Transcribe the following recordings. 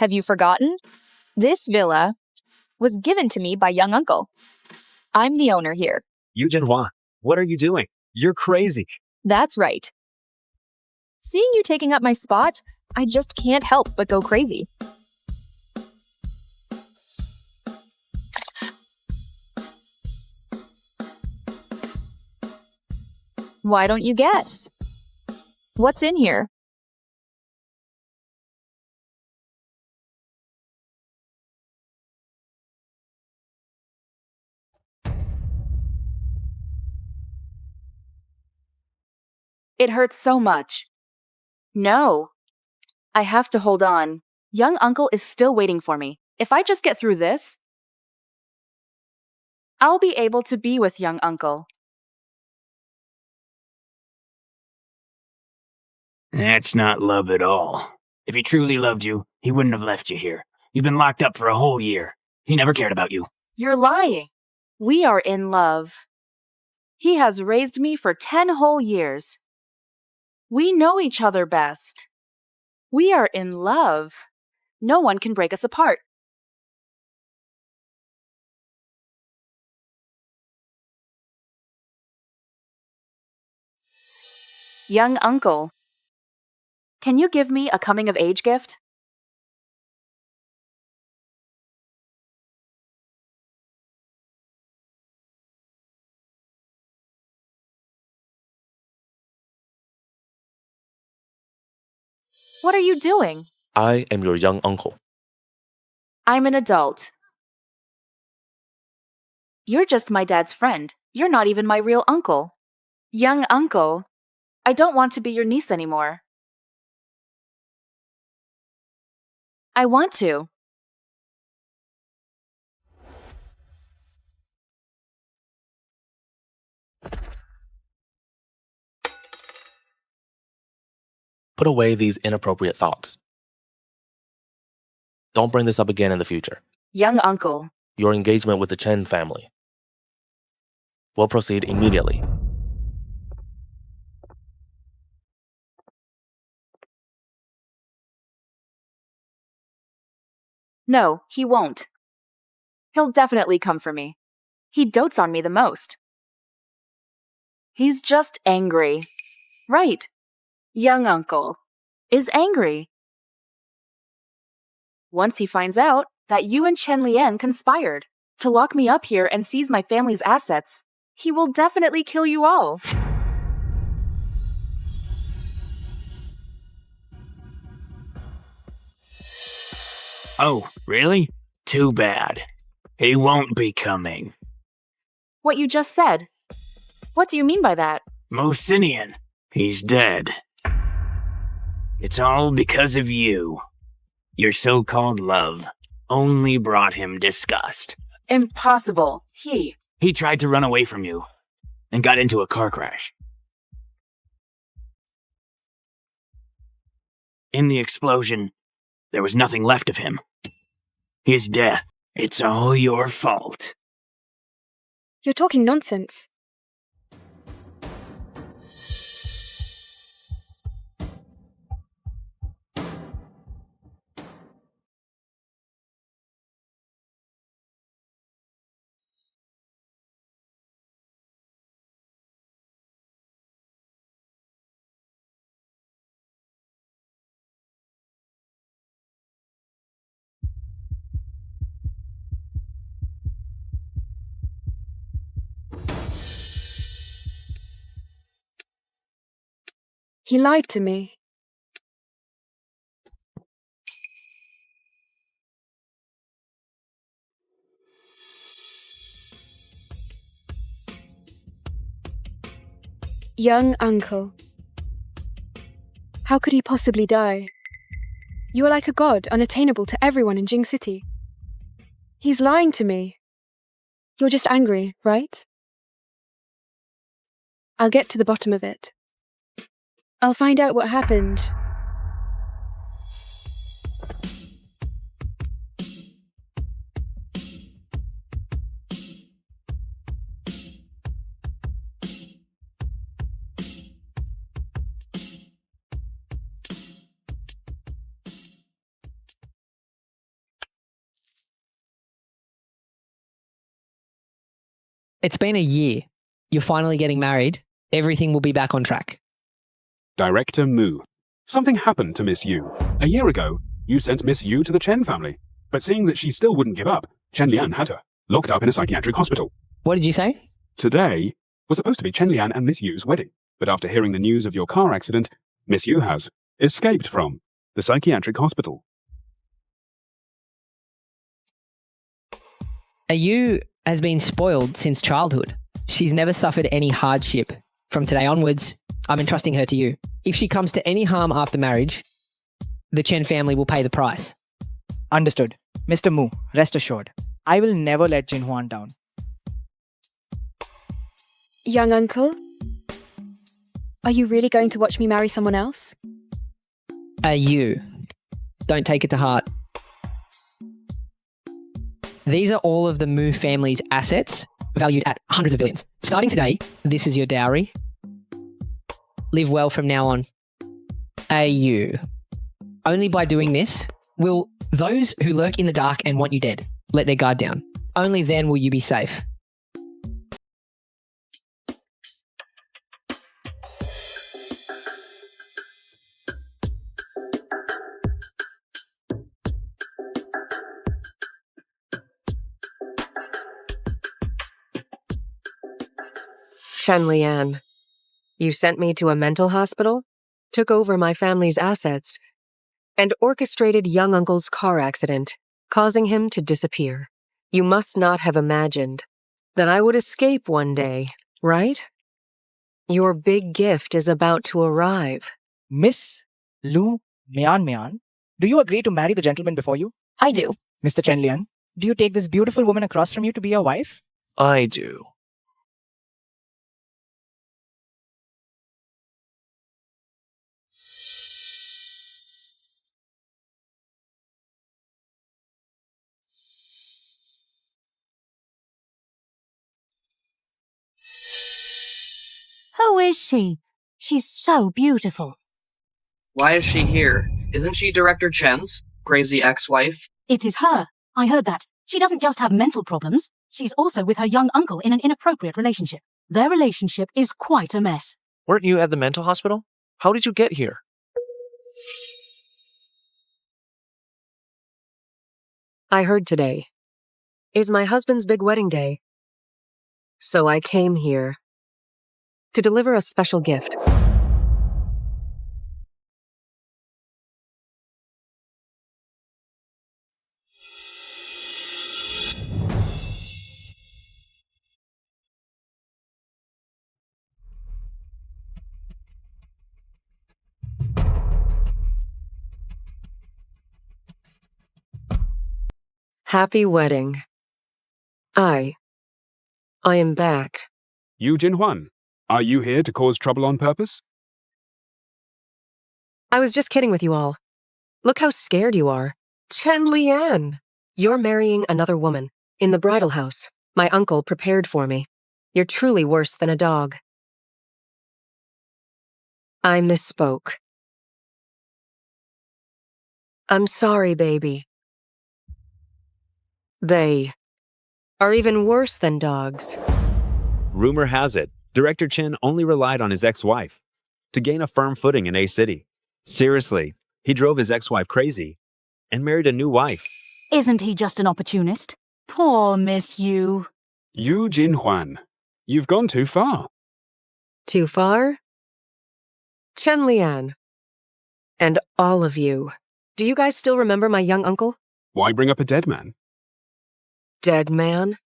Have you forgotten? This villa was given to me by young uncle. I'm the owner here. Eugenoi, what are you doing? You're crazy. That's right. Seeing you taking up my spot, I just can't help but go crazy. Why don't you guess? What's in here? It hurts so much. No. I have to hold on. Young uncle is still waiting for me. If I just get through this, I'll be able to be with young uncle. That's not love at all. If he truly loved you, he wouldn't have left you here. You've been locked up for a whole year. He never cared about you. You're lying. We are in love. He has raised me for 10 whole years. We know each other best. We are in love. No one can break us apart. Young uncle, can you give me a coming-of-age gift? What are you doing? I am your young uncle. I'm an adult. You're just my dad's friend. You're not even my real uncle. Young uncle, I don't want to be your niece anymore. I want to. Put away these inappropriate thoughts. Don't bring this up again in the future. Young uncle, Your engagement with the Chen family will proceed immediately. no, he won't. He'll definitely come for me. He dotes on me the most. He's just angry. Right. Young uncle is angry. Once he finds out that you and Chen Lian conspired to lock me up here and seize my family's assets, he will definitely kill you all. Oh, really? Too bad. He won't be coming. What you just said. What do you mean by that? Mosinian, he's dead. It's all because of you. Your so-called love only brought him disgust. Impossible. He tried to run away from you and got into a car crash. In the explosion, there was nothing left of him. His death, it's all your fault. You're talking nonsense. He lied to me. Young uncle. How could he possibly die? You are like a god, unattainable to everyone in Jing City. He's lying to me. You're just angry, right? I'll get to the bottom of it. I'll find out what happened. It's been a year. You're finally getting married. Everything will be back on track. Director Moo. Something happened to Miss Yu. A year ago, you sent Miss Yu to the Chen family. But seeing that she still wouldn't give up, Chen Lian had her locked up in a psychiatric hospital. What did you say? Today was supposed to be Chen Lian and Miss Yu's wedding. But after hearing the news of your car accident, Miss Yu has escaped from the psychiatric hospital. Yu has been spoiled since childhood. She's never suffered any hardship. From today onwards, I'm entrusting her to you. If she comes to any harm after marriage, the Chen family will pay the price. Understood. Mr. Mu, rest assured, I will never let Jin Huan down. Young uncle, are you really going to watch me marry someone else? Yu, don't take it to heart. These are all of the Mu family's assets, valued at hundreds of billions. Starting today, this is your dowry. Live well from now on. Yu. Only by doing this will those who lurk in the dark and want you dead let their guard down. Only then will you be safe. Chen Lian, you sent me to a mental hospital, took over my family's assets, and orchestrated young uncle's car accident, causing him to disappear. You must not have imagined that I would escape one day, right? Your big gift is about to arrive. Miss Lu Mian, do you agree to marry the gentleman before you? I do. Mr. Chen Lian, do you take this beautiful woman across from you to be your wife? I do. Who is she? She's so beautiful. Why is she here? Isn't she Director Chen's crazy ex-wife? It is her. I heard that. She doesn't just have mental problems. She's also with her young uncle in an inappropriate relationship. Their relationship is quite a mess. Weren't you at the mental hospital? How did you get here? I heard today is my husband's big wedding day. So I came here to deliver a special gift. Happy wedding. I am back. You, Jin Huan, are you here to cause trouble on purpose? I was just kidding with you all. Look how scared you are. Chen Lian, you're marrying another woman in the bridal house. My uncle prepared for me. You're truly worse than a dog. I misspoke. I'm sorry, baby. They are even worse than dogs. Rumor has it, Director Chen only relied on his ex-wife to gain a firm footing in A City. Seriously, he drove his ex-wife crazy and married a new wife. Isn't he just an opportunist? Poor Miss Yu. You, Jin Huan, you've gone too far. Too far? Chen Lian. And all of you. Do you guys still remember my young uncle? Why bring up a dead man? Dead man?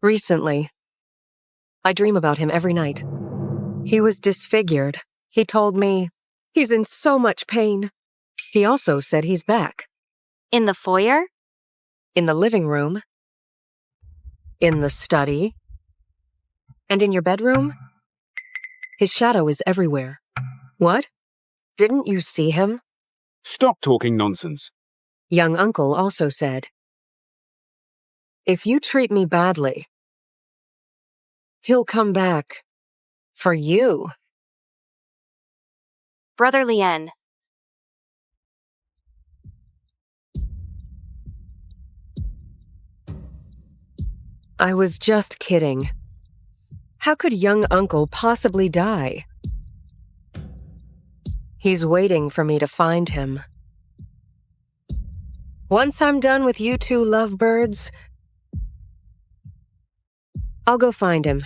Recently, I dream about him every night. He was disfigured. He told me he's in so much pain. He also said he's back. In the foyer? In the living room. In the study. And in your bedroom? His shadow is everywhere. What? Didn't you see him? Stop talking nonsense. Young uncle also said, if you treat me badly, he'll come back. For you. Brother Lien. I was just kidding. How could young uncle possibly die? He's waiting for me to find him. Once I'm done with you two lovebirds, I'll go find him.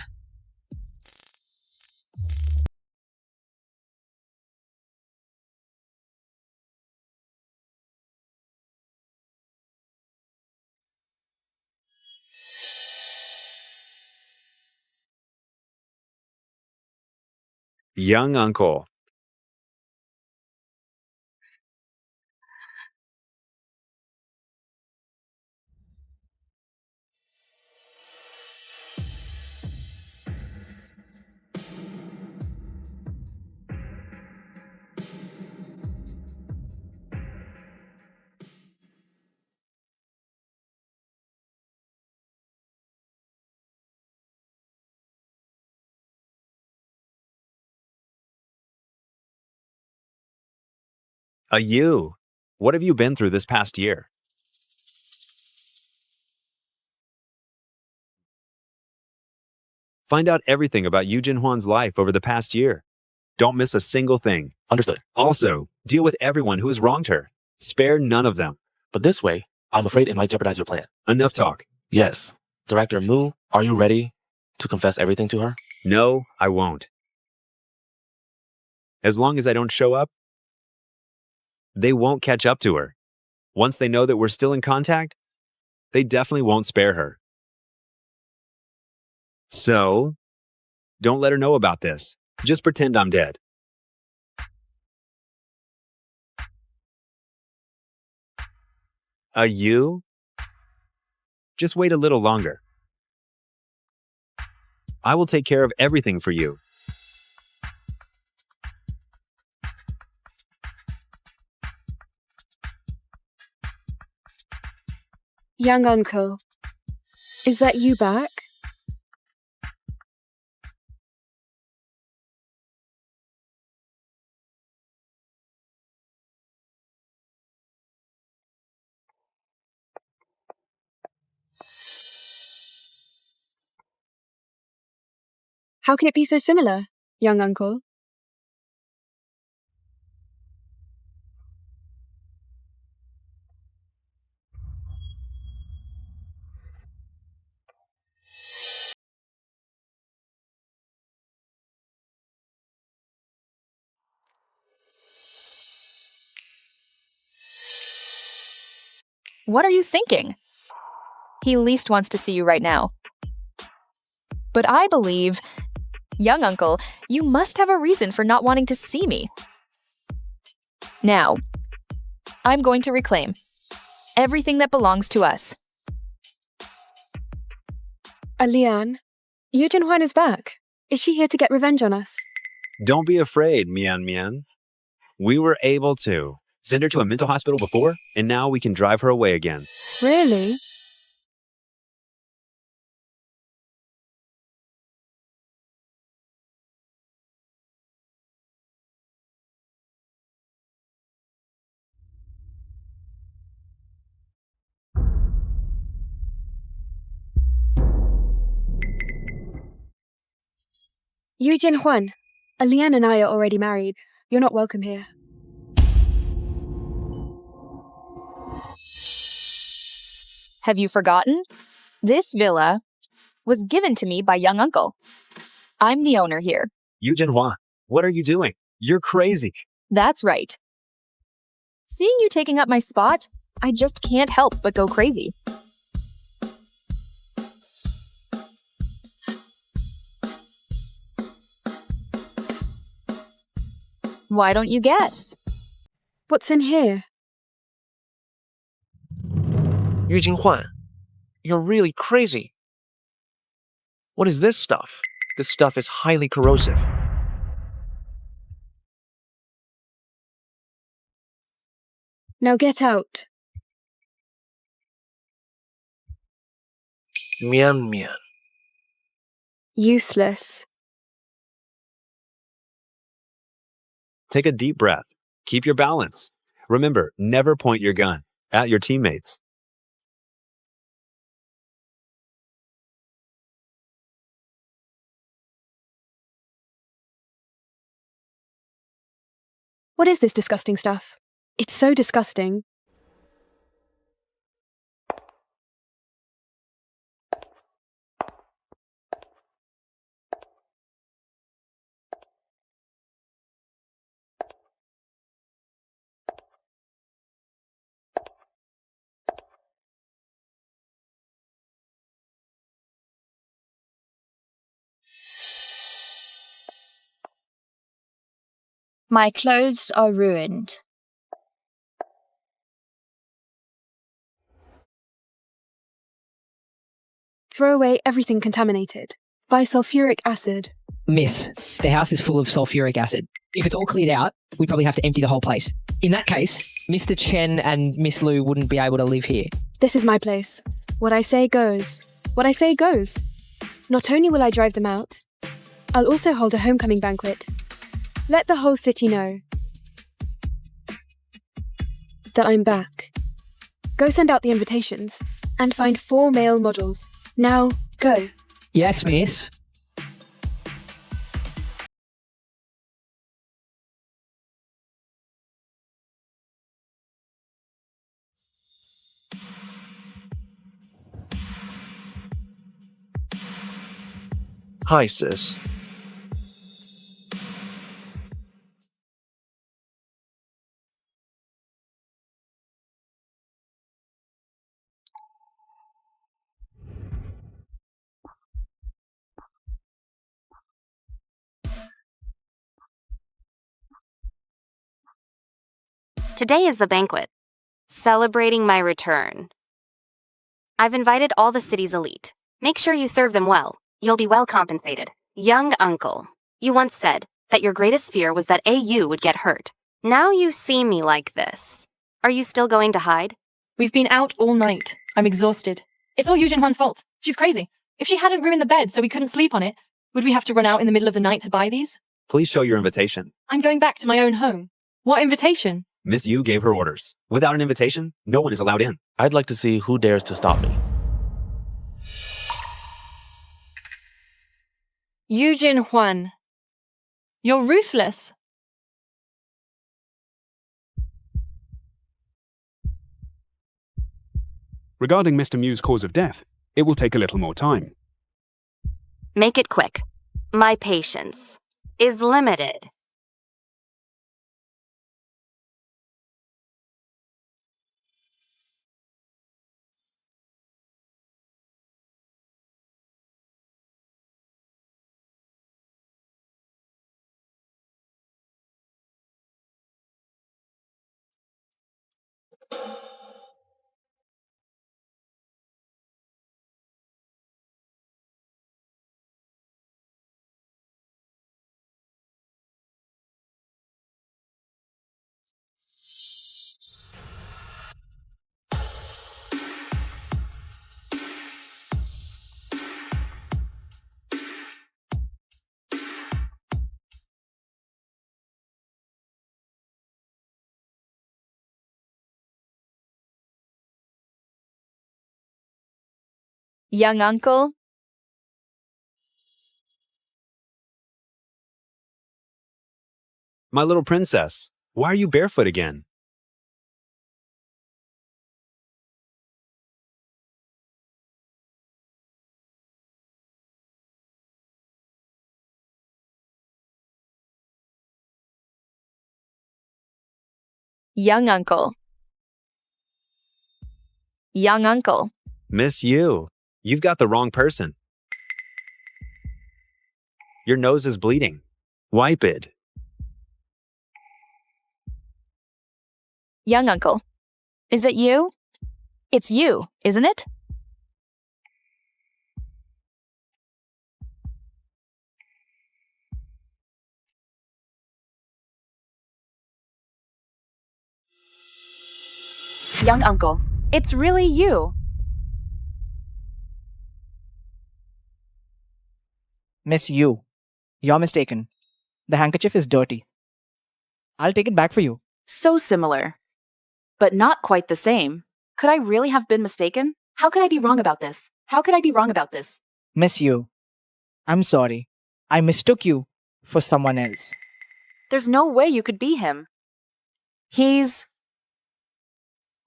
Young uncle. You. What have you been through this past year? Find out everything about Yu Jinhuan's life over the past year. Don't miss a single thing. Understood. Also, deal with everyone who has wronged her. Spare none of them. But this way, I'm afraid it might jeopardize your plan. Enough talk. Yes. Director Mu, are you ready to confess everything to her? No, I won't. As long as I don't show up, they won't catch up to her. Once they know that we're still in contact, they definitely won't spare her. So, don't let her know about this. Just pretend I'm dead. You? Just wait a little longer. I will take care of everything for you. Young uncle, is that you back? How can it be so similar, young uncle? What are you thinking? He least wants to see you right now. But I believe, young uncle, you must have a reason for not wanting to see me. Now, I'm going to reclaim everything that belongs to us. Lian, Yu Jinhuan is back. Is she here to get revenge on us? Don't be afraid, Mian Mian. We were able to send her to a mental hospital before, and now we can drive her away again. Really? Yu Jinhuan, Lian and I are already married. You're not welcome here. Have you forgotten? This villa was given to me by young uncle. I'm the owner here. Yu Jinhua, what are you doing? You're crazy. That's right. Seeing you taking up my spot, I just can't help but go crazy. Why don't you guess? What's in here? Yu Jinghuan, you're really crazy. What is this stuff? This stuff is highly corrosive. Now get out. Mian Mian. Useless. Take a deep breath. Keep your balance. Remember, never point your gun at your teammates. What is this disgusting stuff? It's so disgusting. My clothes are ruined. Throw away everything contaminated. Buy sulfuric acid. Miss, the house is full of sulfuric acid. If it's all cleared out, we'd probably have to empty the whole place. In that case, Mr. Chen and Miss Lu wouldn't be able to live here. This is my place. What I say goes. What I say goes. Not only will I drive them out, I'll also hold a homecoming banquet. Let the whole city know that I'm back. Go send out the invitations and find 4 male models. Now, go. Yes, miss. Hi, sis. Today is the banquet, celebrating my return. I've invited all the city's elite. Make sure you serve them well. You'll be well compensated. Young uncle, you once said that your greatest fear was that AU would get hurt. Now you see me like this. Are you still going to hide? We've been out all night. I'm exhausted. It's all Yu Jinhuan's fault. She's crazy. If she hadn't ruined the bed so we couldn't sleep on it, would we have to run out in the middle of the night to buy these? Please show your invitation. I'm going back to my own home. What invitation? Miss Yu gave her orders. Without an invitation, no one is allowed in. I'd like to see who dares to stop me. Yu Jinhuan. You're ruthless. Regarding Mr. Mew's cause of death, it will take a little more time. Make it quick. My patience is limited. Young uncle? My little princess, why are you barefoot again? Young uncle. Young uncle. Miss Yu, you've got the wrong person. Your nose is bleeding. Wipe it. Young uncle. Is it you? It's you, isn't it? Young uncle, it's really you. Miss Yu, you're mistaken. The handkerchief is dirty. I'll take it back for you. So similar, but not quite the same. Could I really have been mistaken? How could I be wrong about this? How could I be wrong about this? Miss Yu, I'm sorry. I mistook you for someone else. There's no way you could be him. He's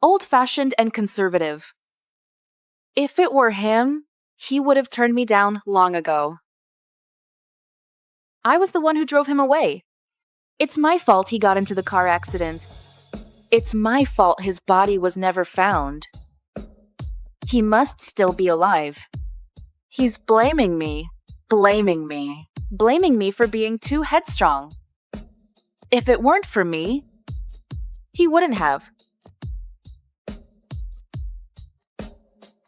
old-fashioned and conservative. If it were him, he would have turned me down long ago. I was the one who drove him away. It's my fault he got into the car accident. It's my fault his body was never found. He must still be alive. He's blaming me for being too headstrong. If it weren't for me, he wouldn't have.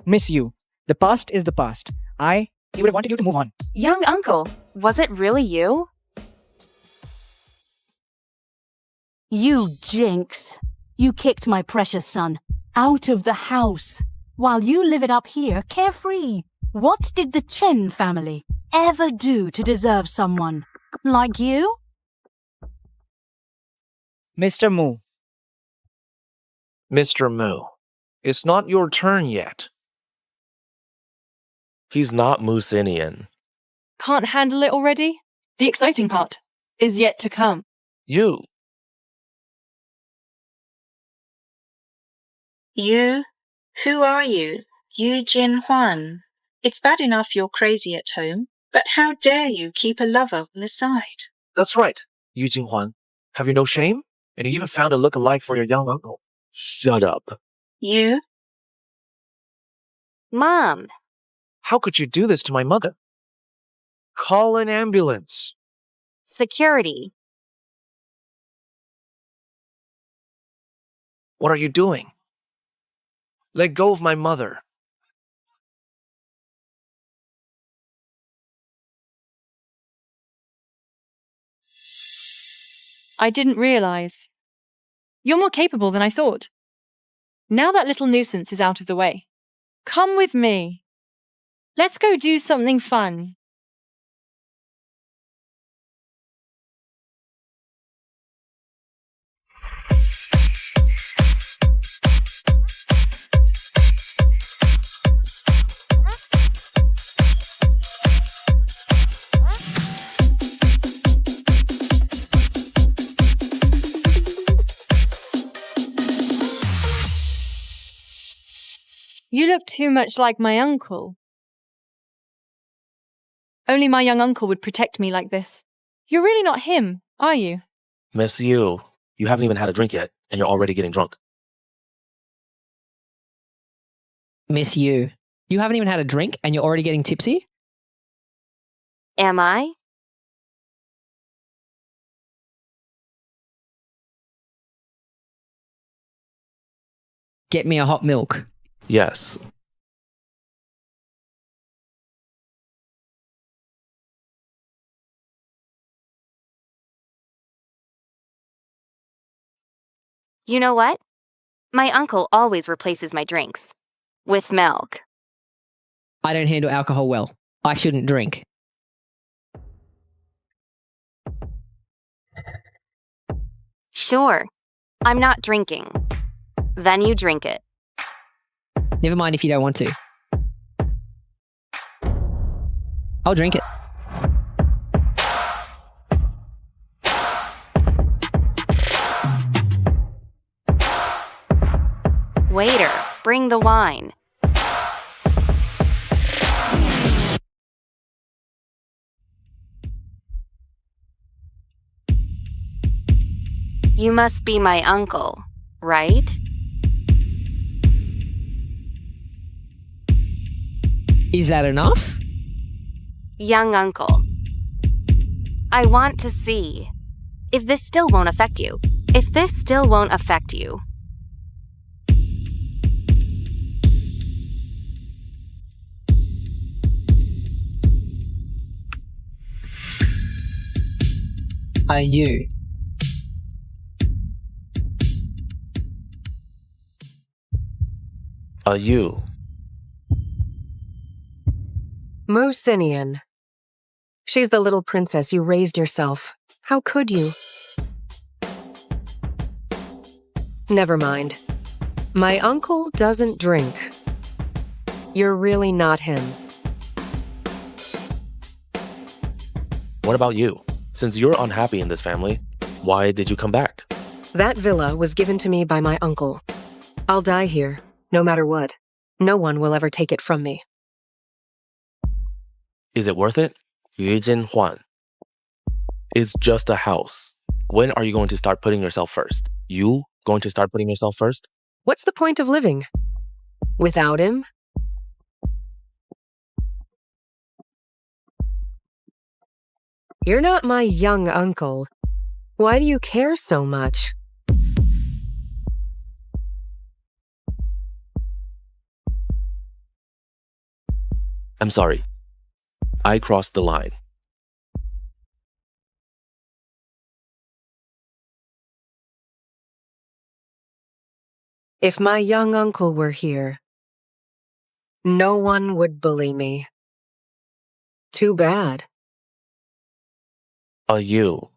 Miss you. The past is the past. He would have wanted you to move on. Young uncle, was it really you? You jinx. You kicked my precious son out of the house while you live it up here carefree. What did the Chen family ever do to deserve someone like you? Mr. Mu. Mr. Mu, it's not your turn yet. He's not Musinian. Can't handle it already? The exciting part is yet to come. You. You? Who are you? Yu Jin Huan. It's bad enough you're crazy at home, but how dare you keep a lover on the side? That's right, Yu Jinghuan. Have you no shame? And you even found a look-alike for your young uncle. Shut up. You? Mom, How could you do this to my mother? Call an ambulance. security. What are you doing? Let go of my mother. I didn't realize. You're more capable than I thought. Now that little nuisance is out of the way, come with me. Let's go do something fun. You look too much like my uncle. Only my young uncle would protect me like this. You're really not him, are you? Miss you. You haven't even had a drink yet, and you're already getting drunk. Miss you. You haven't even had a drink and you're already getting tipsy? Am I? Get me a hot milk. Yes. You know what? My uncle always replaces my drinks with milk. I don't handle alcohol well. I shouldn't drink. Sure, I'm not drinking. Then you drink it. Never mind if you don't want to. I'll drink it. Waiter, bring the wine. You must be my uncle, right? Is that enough? Young uncle. I want to see if this still won't affect you. If this still won't affect you. Are you? Are you? Musinian. She's the little princess you raised yourself. How could you? Never mind. My uncle doesn't drink. You're really not him. What about you? Since you're unhappy in this family, why did you come back? That villa was given to me by my uncle. I'll die here, no matter what. No one will ever take it from me. Is it worth it? Yu Jin Huan. It's just a house. When are you going to start putting yourself first? You going to start putting yourself first? What's the point of living? Without him? You're not my young uncle. Why do you care so much? I'm sorry. I crossed the line. If my young uncle were here, no one would bully me. Too bad. You.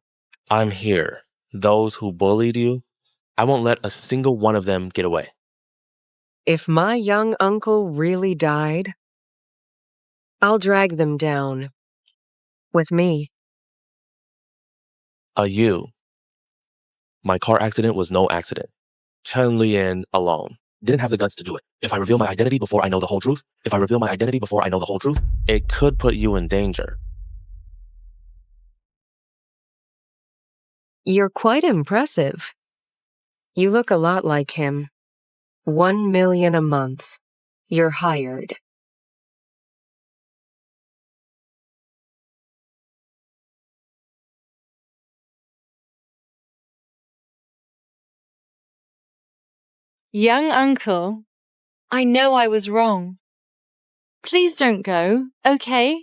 I'm here. Those who bullied you, I won't let a single one of them get away. If my young uncle really died, I'll drag them down. With me. You. My car accident was no accident. Chen Lian alone didn't have the guts to do it. If I reveal my identity before I know the whole truth, it could put you in danger. You're quite impressive. You look a lot like him. 1 million a month. You're hired. Young uncle, I know I was wrong. Please don't go, okay?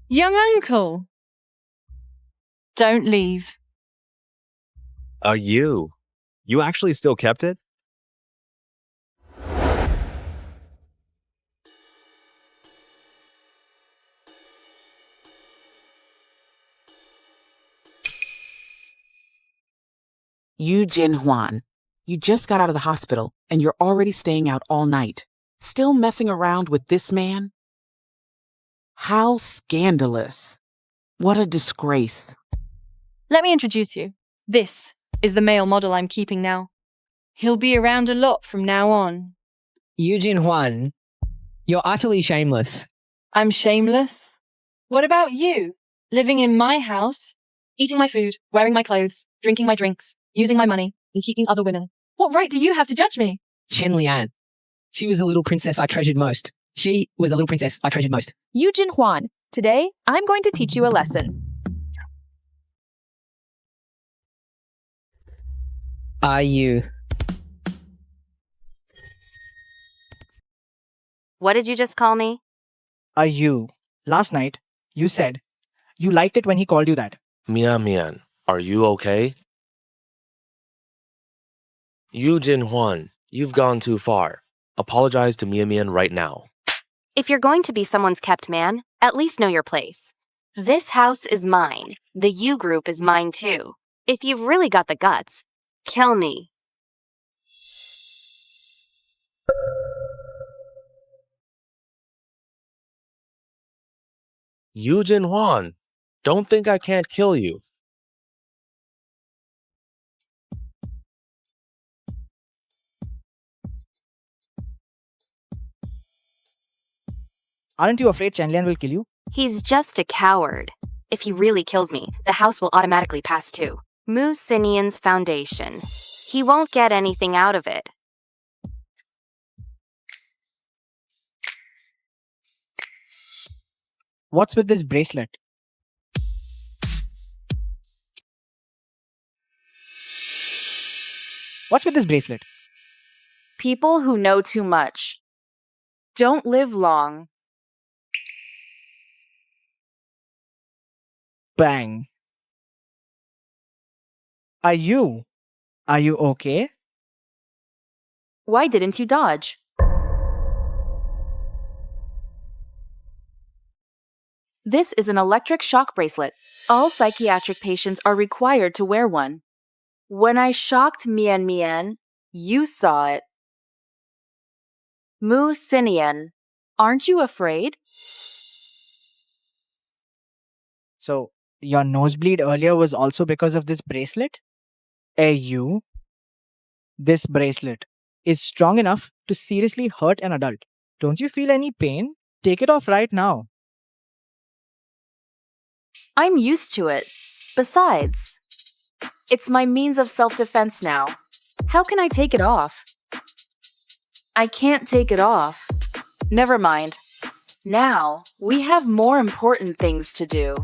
Young uncle, don't leave. You. You actually still kept it? Yu Jin Huan, you just got out of the hospital and you're already staying out all night. Still messing around with this man? How scandalous. What a disgrace. Let me introduce you. This is the male model I'm keeping now. He'll be around a lot from now on. Yu Jin Huan, you're utterly shameless. I'm shameless? What about you? Living in my house? Eating my food, wearing my clothes, drinking my drinks, using my money, and keeping other women. What right do you have to judge me? Chen Lian. She was the little princess I treasured most. Yu Jin Huan, today I'm going to teach you a lesson. You. What did you just call me? You. Last night, you said you liked it when he called you that. Mian Mian, are you okay? Yu Jin Huan, you've gone too far. Apologize to Mian Mian right now. If you're going to be someone's kept man, at least know your place. This house is mine. The U group is mine too. If you've really got the guts, kill me. Yu Jin Huan, don't think I can't kill you. Aren't you afraid Chen Lian will kill you? He's just a coward. If he really kills me, the house will automatically pass too. Mu Sinian's foundation. He won't get anything out of it. What's with this bracelet? What's with this bracelet? People who know too much don't live long. Bang. Are you okay? Why didn't you dodge? This is an electric shock bracelet. All psychiatric patients are required to wear one. When I shocked Mien Mien, you saw it. Mu Sinian, aren't you afraid? So, your nosebleed earlier was also because of this bracelet? You? This bracelet is strong enough to seriously hurt an adult. Don't you feel any pain? Take it off right now. I'm used to it. Besides, it's my means of self-defense now. How can I take it off? I can't take it off. Never mind. Now, we have more important things to do.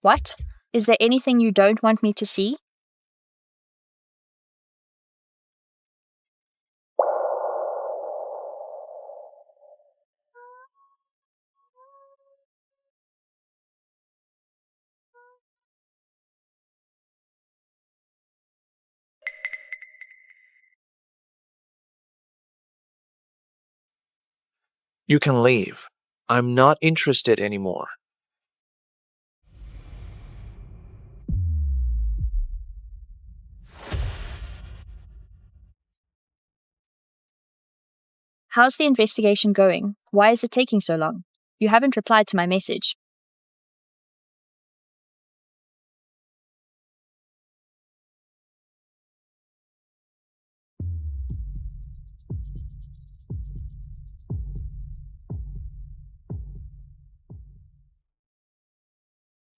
What? Is there anything you don't want me to see? You can leave. I'm not interested anymore. How's the investigation going? Why is it taking so long? You haven't replied to my message.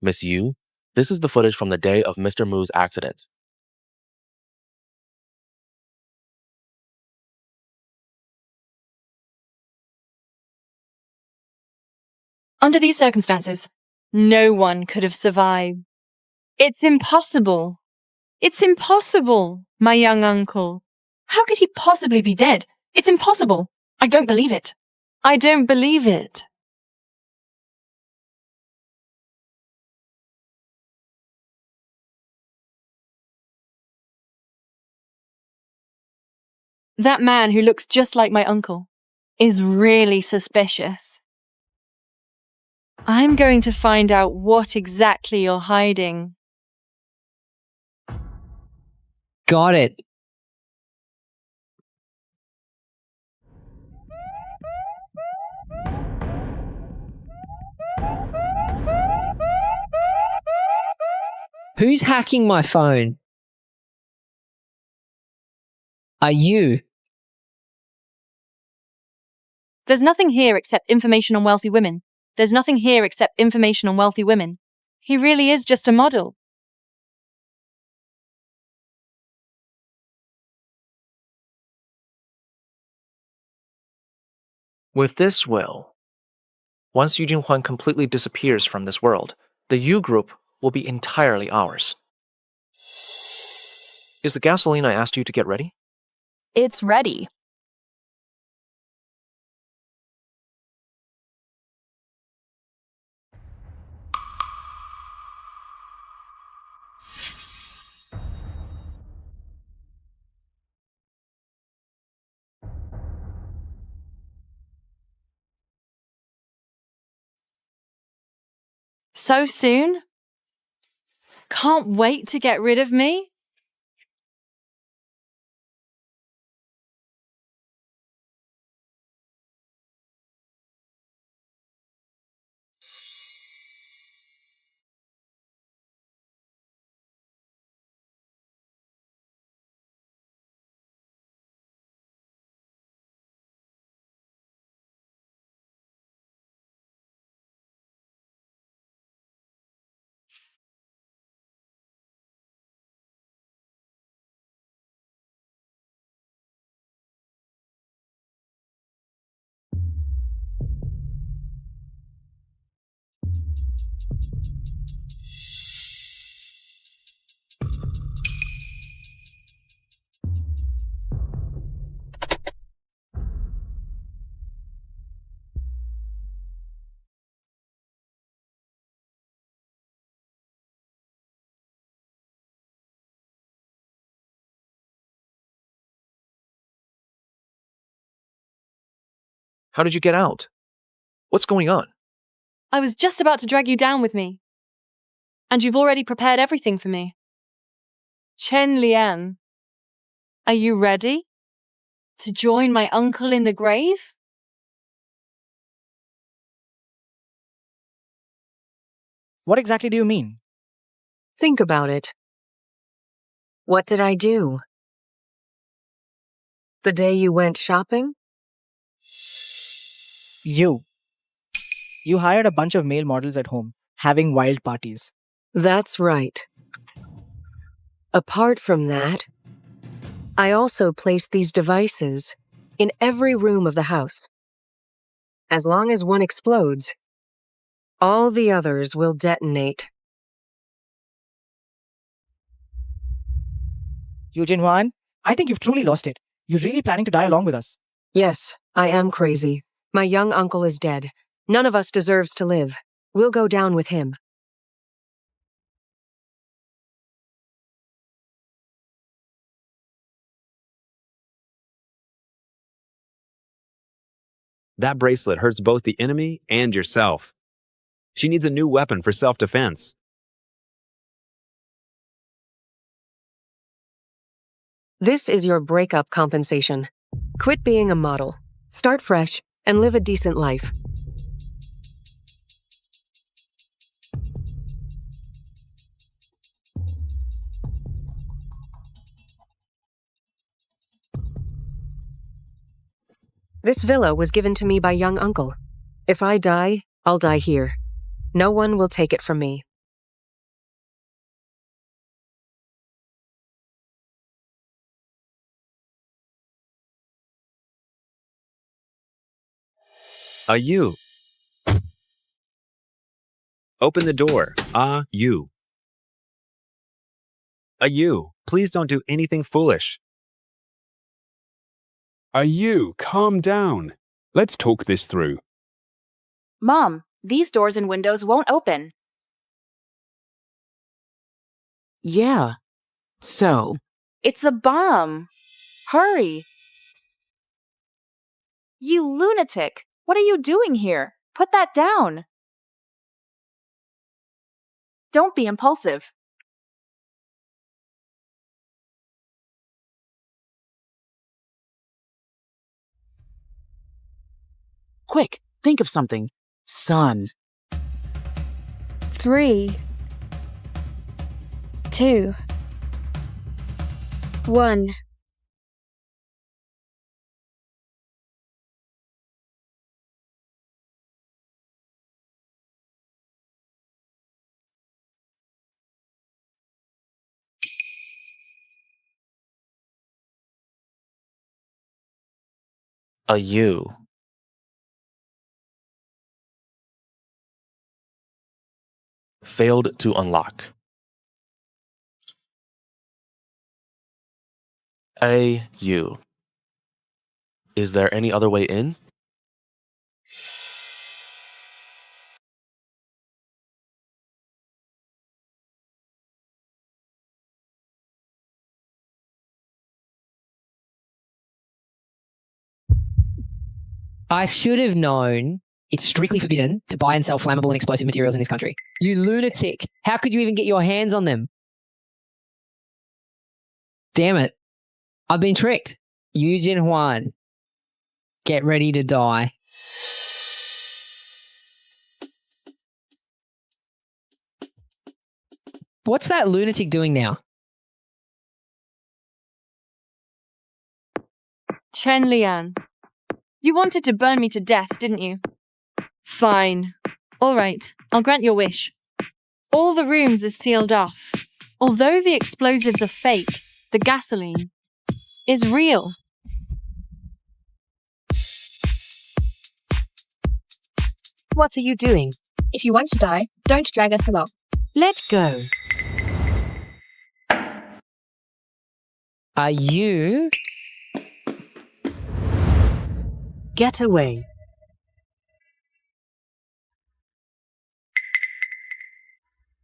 Miss Yu, this is the footage from the day of Mr. Mu's accident. Under these circumstances, no one could have survived. It's impossible. It's impossible, my young uncle. How could he possibly be dead? It's impossible. I don't believe it. I don't believe it. That man who looks just like my uncle is really suspicious. I'm going to find out what exactly you're hiding. Got it. Who's hacking my phone? Are you? There's nothing here except information on wealthy women. There's nothing here except information on wealthy women. He really is just a model. With this will, once Yu Jinhuan completely disappears from this world, the Yu group will be entirely ours. Is the gasoline I asked you to get ready? It's ready. So soon? Can't wait to get rid of me? How did you get out? What's going on? I was just about to drag you down with me. And you've already prepared everything for me. Chen Lian, are you ready to join my uncle in the grave? What exactly do you mean? Think about it. What did I do? The day you went shopping? You hired a bunch of male models at home, having wild parties. That's right. Apart from that, I also placed these devices in every room of the house. As long as one explodes, all the others will detonate. Yu Jinhwan, I think you've truly lost it. You're really planning to die along with us. Yes, I am crazy. My young uncle is dead. None of us deserves to live. We'll go down with him. That bracelet hurts both the enemy and yourself. She needs a new weapon for self-defense. This is your breakup compensation. Quit being a model. Start fresh and live a decent life. This villa was given to me by young uncle. If I die, I'll die here. No one will take it from me. You. Open the door. You. You. Please don't do anything foolish. You, calm down. Let's talk this through. Mom, these doors and windows won't open. Yeah. So? It's a bomb. Hurry. You lunatic! What are you doing here? Put that down. Don't be impulsive. Quick, think of something. Son. 3, 2, 1. You. Failed to unlock. You. Is there any other way in? I should have known it's strictly forbidden to buy and sell flammable and explosive materials in this country. You lunatic. How could you even get your hands on them? Damn it. I've been tricked. Yu Jinhwan. Get ready to die. What's that lunatic doing now? Chen Lian, you wanted to burn me to death, didn't you? Fine. All right, I'll grant your wish. All the rooms are sealed off. Although the explosives are fake, the gasoline is real. What are you doing? If you want to die, don't drag us along. Let go. Are you? Get away.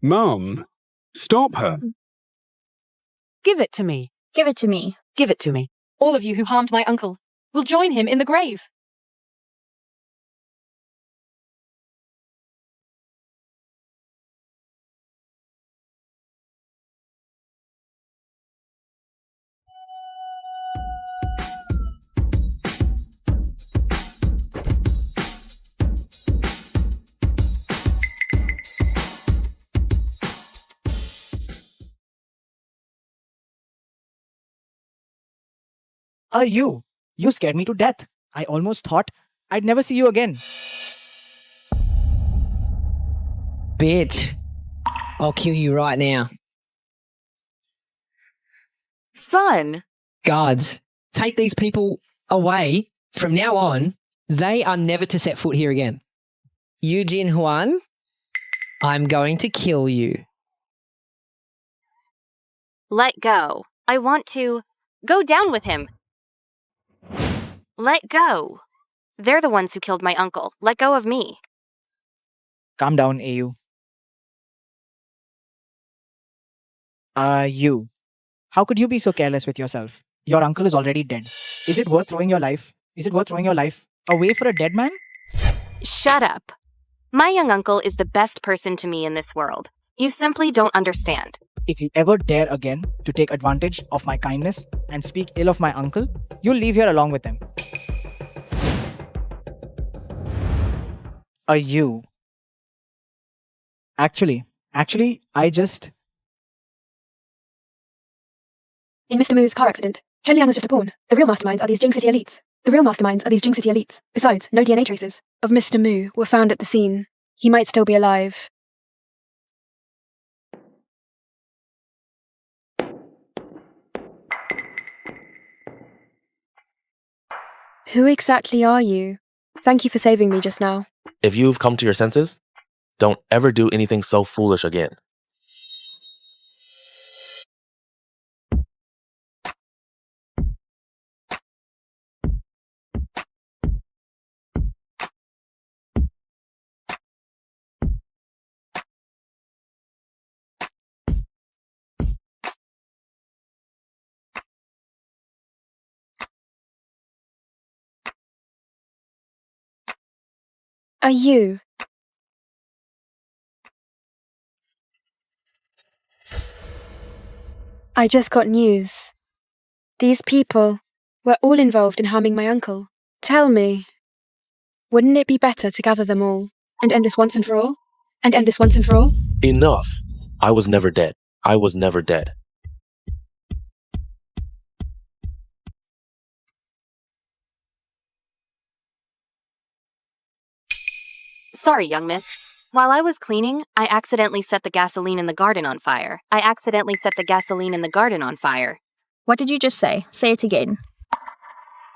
Mum, stop her. Give it to me. Give it to me. Give it to me. All of you who harmed my uncle will join him in the grave. You scared me to death. I almost thought I'd never see you again. Bitch. I'll kill you right now. Son! Guards, take these people away. From now on, they are never to set foot here again. Yu Jin Huan, I'm going to kill you. Let go. I want to go down with him. Let go. They're the ones who killed my uncle. Let go of me. Calm down, AU. You. How could you be so careless with yourself? Your uncle is already dead. Is it worth throwing your life away for a dead man? Shut up. My young uncle is the best person to me in this world. You simply don't understand. If you ever dare again to take advantage of my kindness and speak ill of my uncle, you'll leave here along with him. You. Actually, I just... In Mr. Moo's car accident, Chen Lian was just a pawn. The real masterminds are these Jing City elites. Besides, no DNA traces of Mr. Moo were found at the scene. He might still be alive. Who exactly are you? Thank you for saving me just now. If you've come to your senses, don't ever do anything so foolish again. Are you? I just got news. These people were all involved in harming my uncle. Tell me, wouldn't it be better to gather them all and end this once and for all? Enough. I was never dead. Sorry, young miss. While I was cleaning, I accidentally set the gasoline in the garden on fire. What did you just say? Say it again.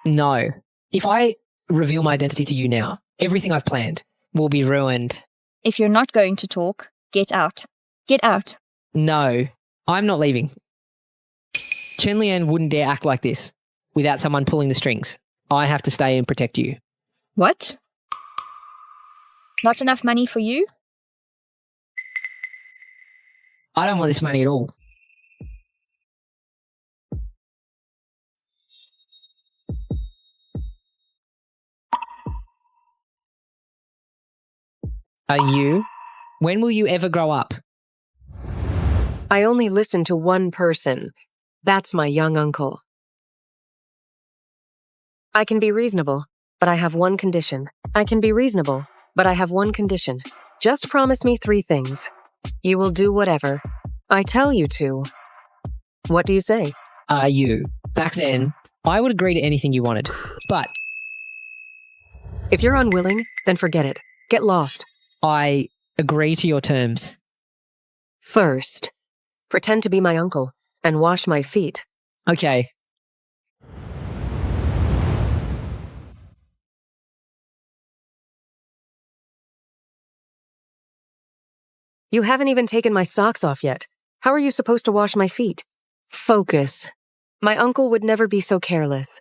No. If I reveal my identity to you now, everything I've planned will be ruined. If you're not going to talk, get out. Get out. No, I'm not leaving. Chen Lian wouldn't dare act like this without someone pulling the strings. I have to stay and protect you. What? Not enough money for you? I don't want this money at all. Are you? When will you ever grow up? I only listen to one person. That's my young uncle. I can be reasonable, but I have one condition. Just promise me 3 things. You will do whatever I tell you to. What do you say? Are you? Back then, I would agree to anything you wanted, but... If you're unwilling, then forget it. Get lost. I agree to your terms. First, pretend to be my uncle and wash my feet. Okay. You haven't even taken my socks off yet. How are you supposed to wash my feet? Focus. My uncle would never be so careless.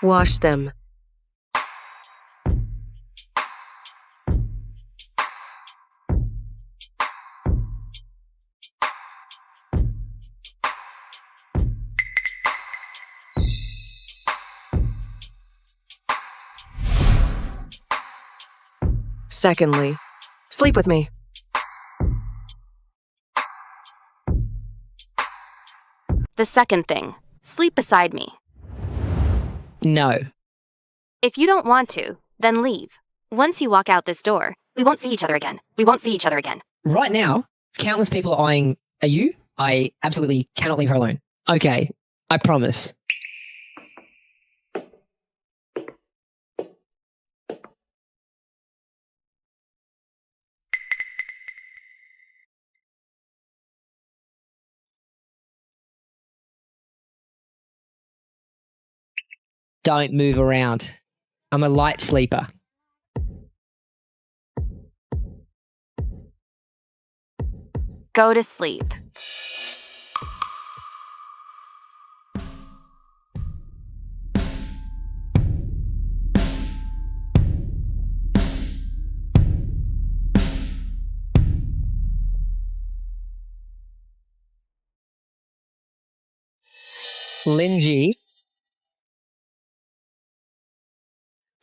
Wash them. Secondly, sleep with me. The second thing, sleep beside me. No. If you don't want to, then leave. Once you walk out this door, We won't see each other again. We won't see each other again. Right now, countless people are eyeing you. I absolutely cannot leave her alone. Okay, I promise. Don't move around. I'm a light sleeper. Go to sleep. Linji.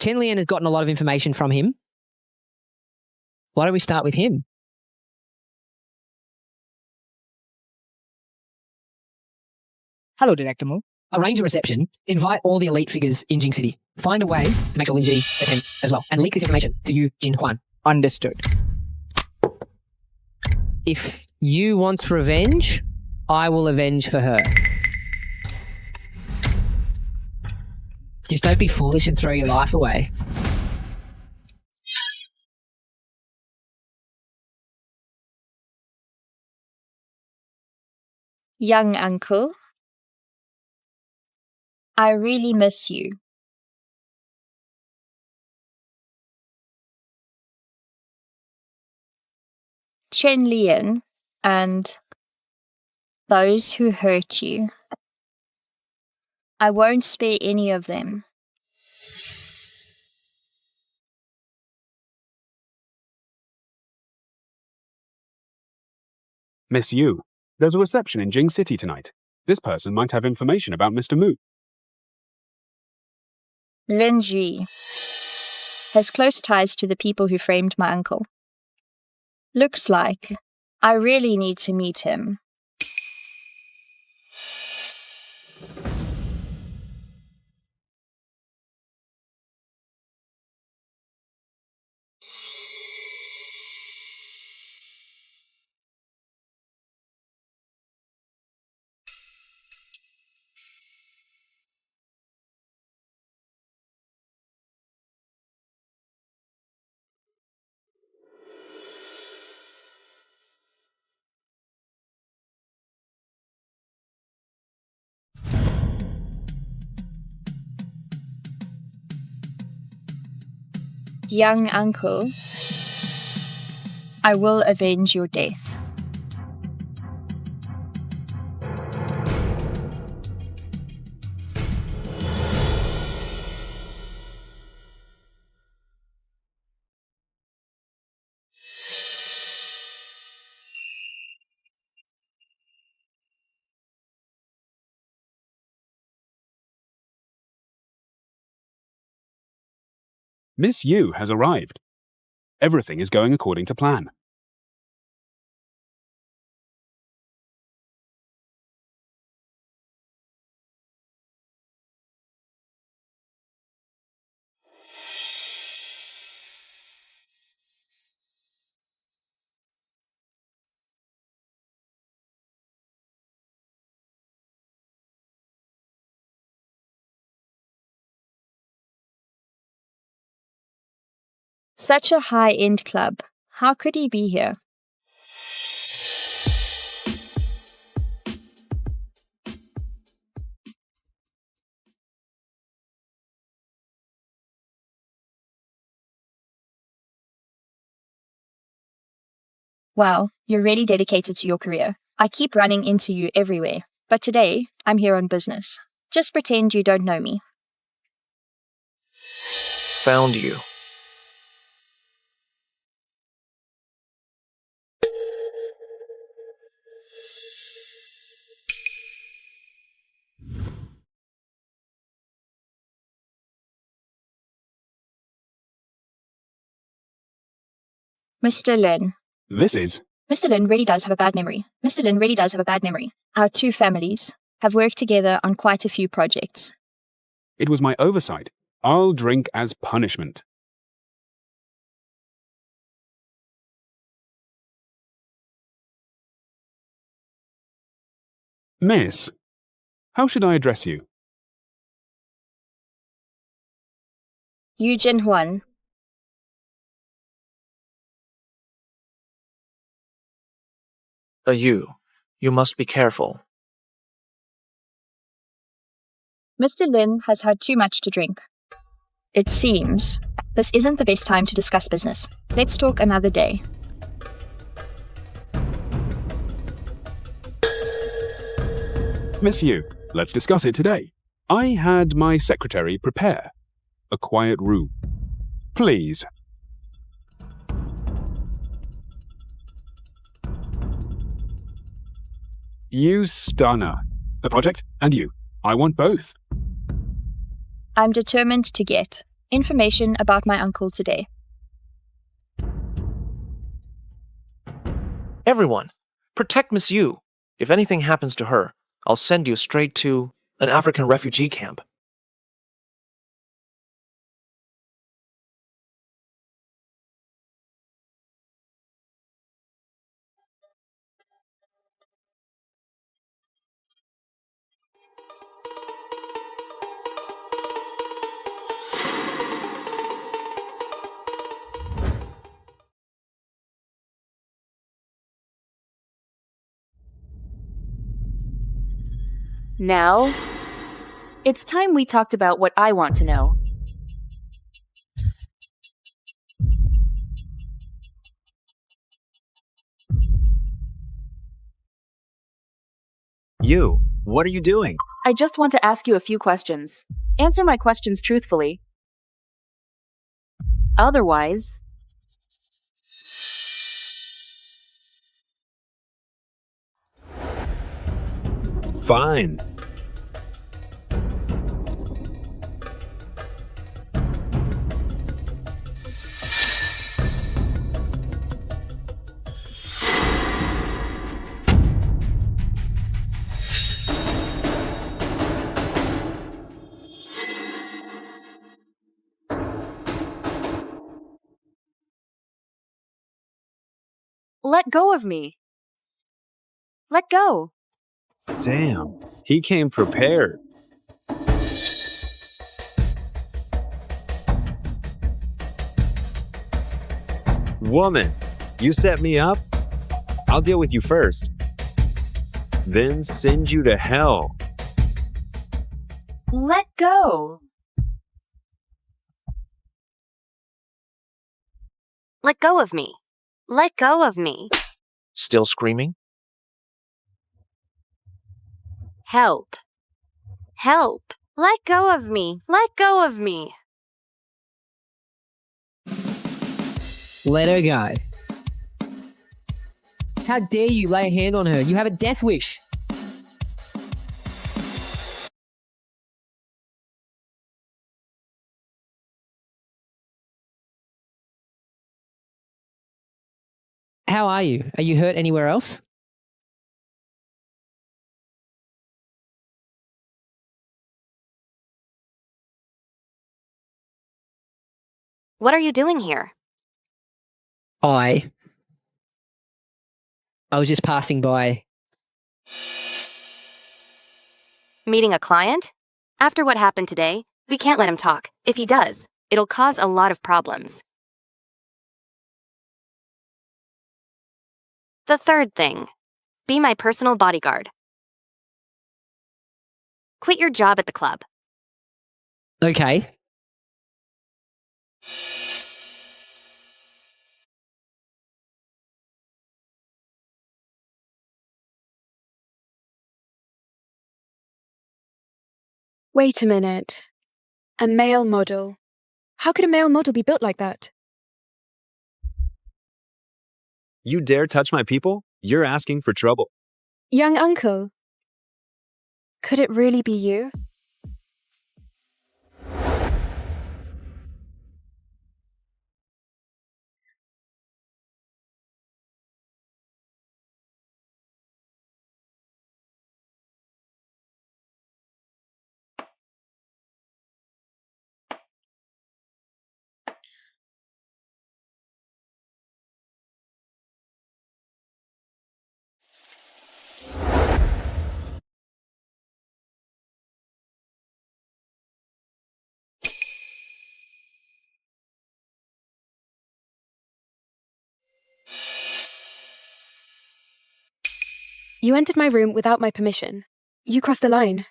Chen Lian has gotten a lot of information from him. Why don't we start with him? Hello, Director Mu. Arrange a reception. Invite all the elite figures in Jing City. Find a way to make sure Linji attends as well. And leak this information to Yu Jin Huan. Understood. If Yu wants revenge, I will avenge for her. Just don't be foolish and throw your life away. Young uncle, I really miss you. Chen Lian and those who hurt you. I won't spare any of them. Miss Yu, there's a reception in Jing City tonight. This person might have information about Mr. Mu. Lin Ji has close ties to the people who framed my uncle. Looks like I really need to meet him. Young uncle, I will avenge your death. Miss Yu has arrived. Everything is going according to plan. Such a high-end club. How could he be here? Wow, you're really dedicated to your career. I keep running into you everywhere, but today I'm here on business. Just pretend you don't know me. Found you. Mr. Lin. This is... Mr. Lin really does have a bad memory. Mr. Lin really does have a bad memory. Our two families have worked together on quite a few projects. It was my oversight. I'll drink as punishment. Miss, how should I address you? Yu Jinhuan. You must be careful. Mr. Lin has had too much to drink. It seems this isn't the best time to discuss business. Let's talk another day. Miss Yu, let's discuss it today. I had my secretary prepare a quiet room. Please. You stunner. The project and you. I want both. I'm determined to get information about my uncle today. Everyone, protect Miss Yu. If anything happens to her, I'll send you straight to an African refugee camp. Now, it's time we talked about what I want to know. You, what are you doing? I just want to ask you a few questions. Answer my questions truthfully. Otherwise... Fine. Let go of me. Let go. Damn, he came prepared. Woman, you set me up? I'll deal with you first. Then send you to hell. Let go. Let go of me. Let go of me. Still screaming? Help. Help. Let go of me. Let go of me. Let her go. How dare you lay a hand on her? You have a death wish. How are you? Are you hurt anywhere else? What are you doing here? I was just passing by. Meeting a client? After what happened today, we can't let him talk. If he does, it'll cause a lot of problems. The third thing. Be my personal bodyguard. Quit your job at the club. Okay. Wait a minute. A male model. How could a male model be built like that? You dare touch my people? You're asking for trouble. Young uncle. Could it really be you? You entered my room without my permission. You crossed the line.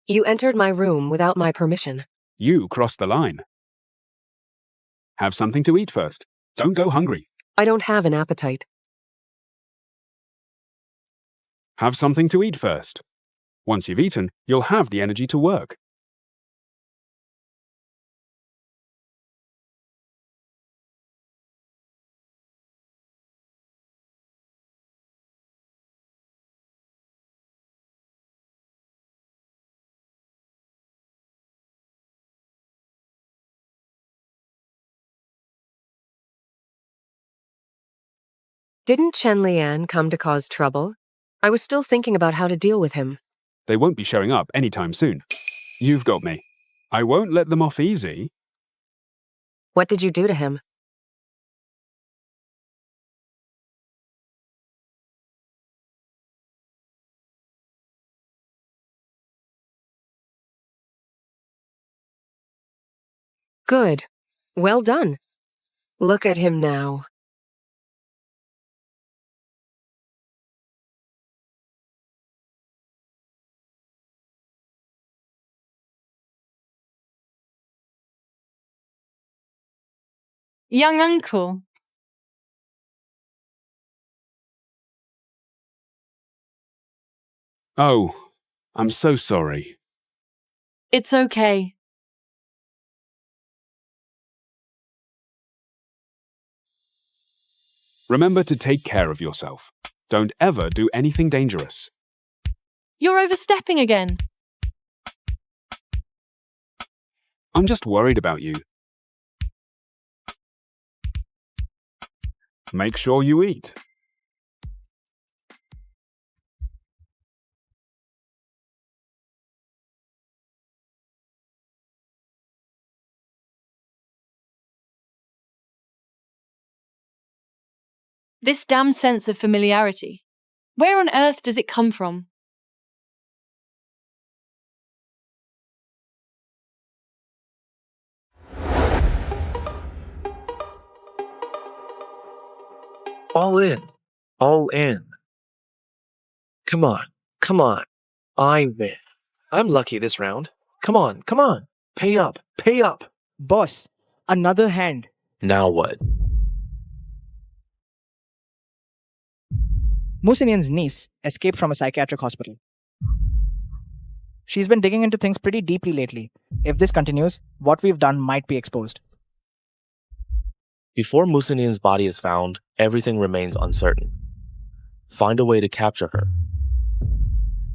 You entered my room without my permission. You crossed the line. Have something to eat first. Don't go hungry. I don't have an appetite. Have something to eat first. Once you've eaten, you'll have the energy to work. Didn't Chen Lian come to cause trouble? I was still thinking about how to deal with him. They won't be showing up anytime soon. You've got me. I won't let them off easy. What did you do to him? Good. Well done. Look at him now. Young uncle. Oh, I'm so sorry. It's okay. Remember to take care of yourself. Don't ever do anything dangerous. You're overstepping again. I'm just worried about you. Make sure you eat. This damn sense of familiarity. Where on earth does it come from? All in. All in. Come on. Come on. I win. I'm lucky this round. Come on. Come on. Pay up. Pay up. Boss, another hand. Now what? Musinian's niece escaped from a psychiatric hospital. She's been digging into things pretty deeply lately. If this continues, what we've done might be exposed. Before Musinian's body is found, everything remains uncertain. Find a way to capture her.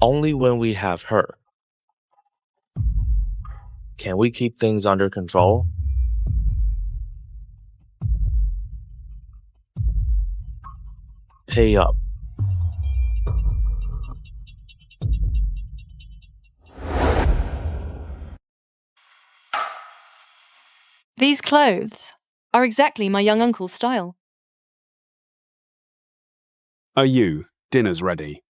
Only when we have her. Can we keep things under control? Pay up. These clothes are exactly my young uncle's style. Are you? Dinner's ready.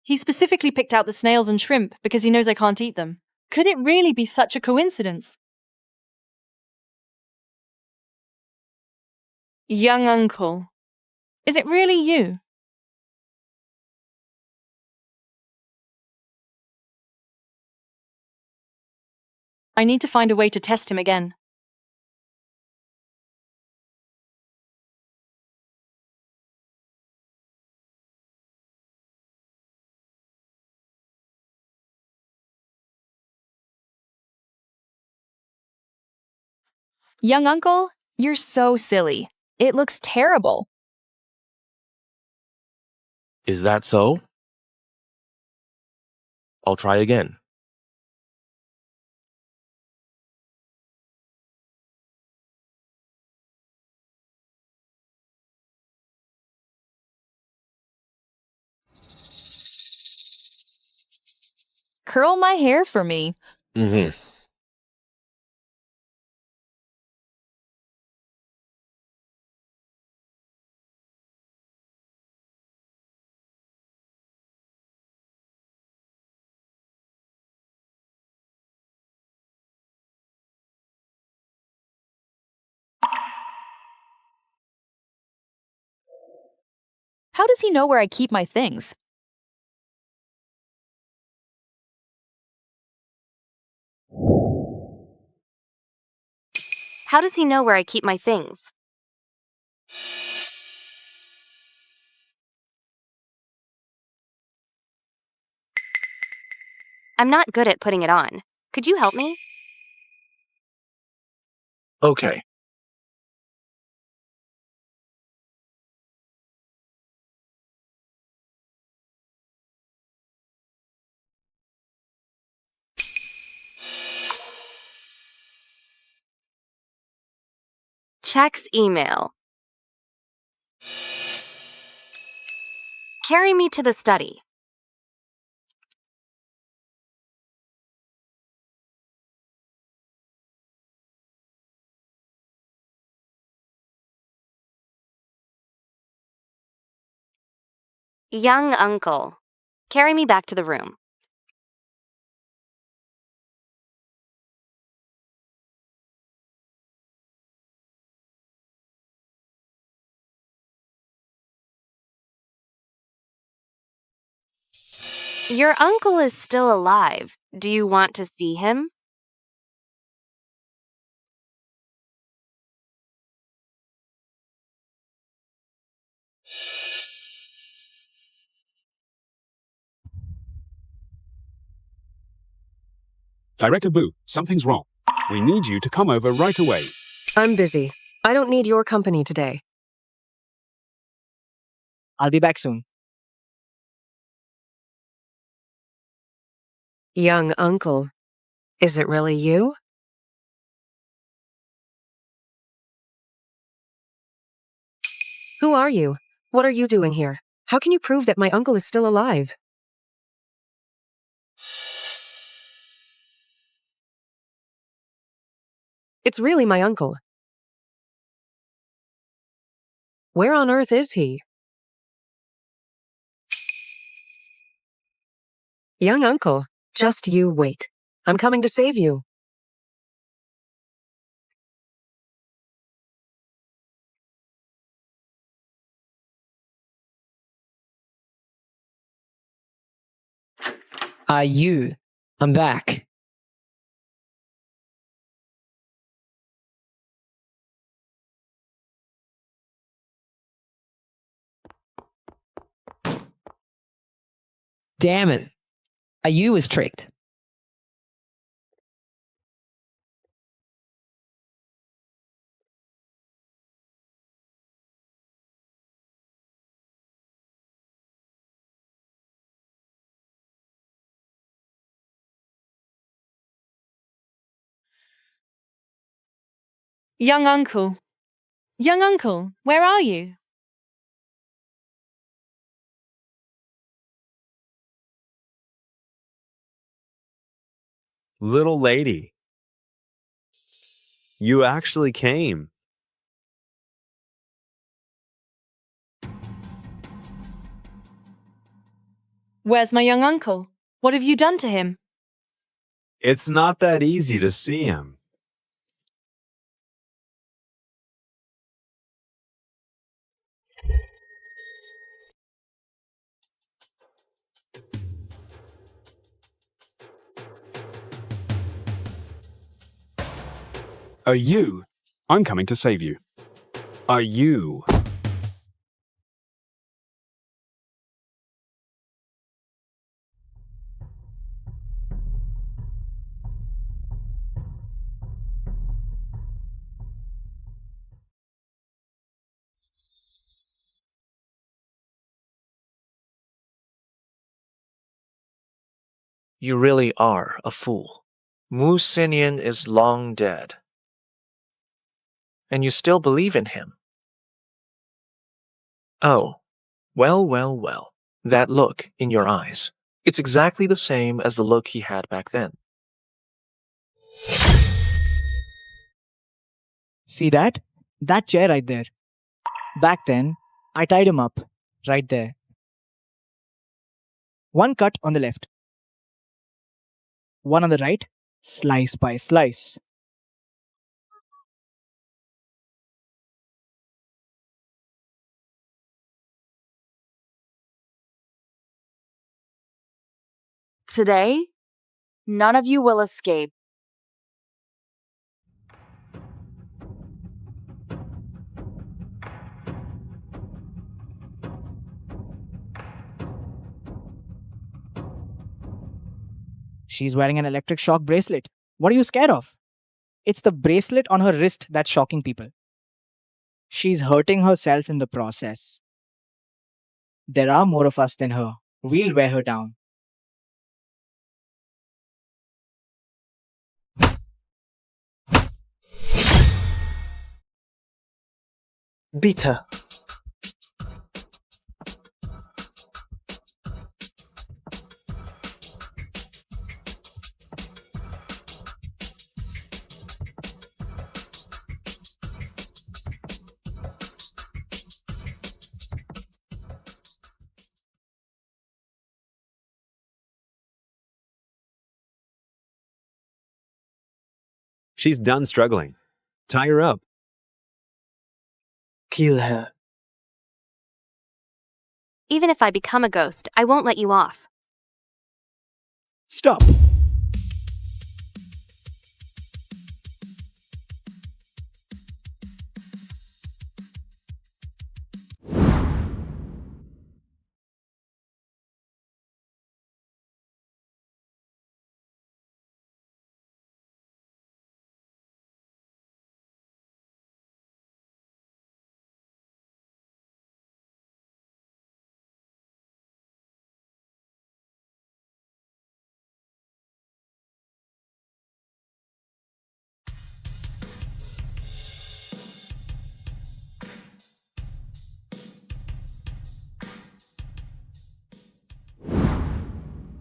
He specifically picked out the snails and shrimp because he knows I can't eat them. Could it really be such a coincidence? Young uncle. Is it really you? I need to find a way to test him again. Young uncle, you're so silly. It looks terrible. Is that so? I'll try again. Curl my hair for me. Mm-hmm. How does he know where I keep my things? How does he know where I keep my things? I'm not good at putting it on. Could you help me? Okay. Checks email. Carry me to the study. Young uncle. Carry me back to the room. Your uncle is still alive. Do you want to see him? Director Boo, something's wrong. We need you to come over right away. I'm busy. I don't need your company today. I'll be back soon. Young uncle. Is it really you? Who are you? What are you doing here? How can you prove that my uncle is still alive? It's really my uncle. Where on earth is he? Young uncle, just you wait. I'm coming to save you. I'm back. Damn it. You was tricked. Young uncle. Young uncle, where are you? Little lady. You actually came. Where's my young uncle? What have you done to him? It's not that easy to see him. Are you? I'm coming to save you. Are you? You really are a fool. Mu Sinian is long dead. And you still believe in him. Oh, well. That look in your eyes. It's exactly the same as the look he had back then. See that? That chair right there. Back then, I tied him up. Right there. One cut on the left. One on the right. Slice by slice. Today, none of you will escape. She's wearing an electric shock bracelet. What are you scared of? It's the bracelet on her wrist that's shocking people. She's hurting herself in the process. There are more of us than her. We'll wear her down. Beat her. She's done struggling. Tie her up. Kill her. Even if I become a ghost, I won't let you off. Stop.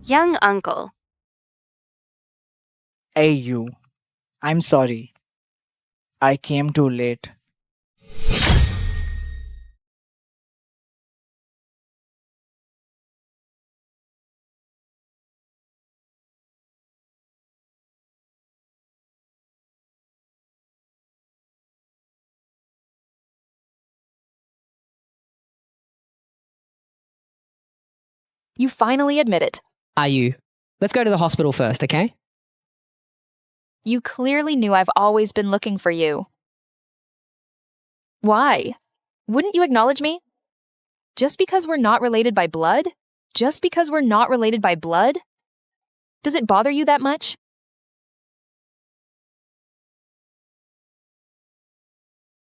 Young uncle. Hey, you. I'm sorry. I came too late. You finally admit it. Are you? Let's go to the hospital first, okay? You clearly knew I've always been looking for you. Why? Wouldn't you acknowledge me? Just because we're not related by blood? Just because we're not related by blood? Does it bother you that much?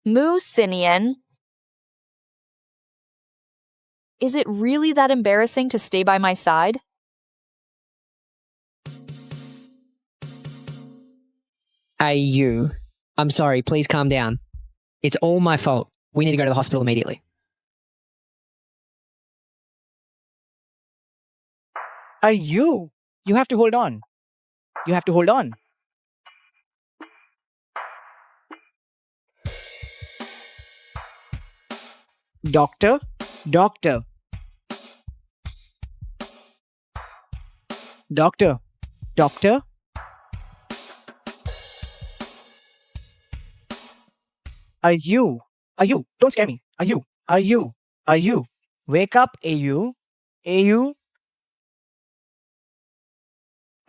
Mu Sinian. Is it really that embarrassing to stay by my side? Hey, you. I'm sorry, please calm down. It's all my fault. We need to go to the hospital immediately. You have to hold on. You have to hold on. Doctor? Doctor? Doctor? Doctor? Are you? Don't scare me. Are you? Wake up, AU. AU?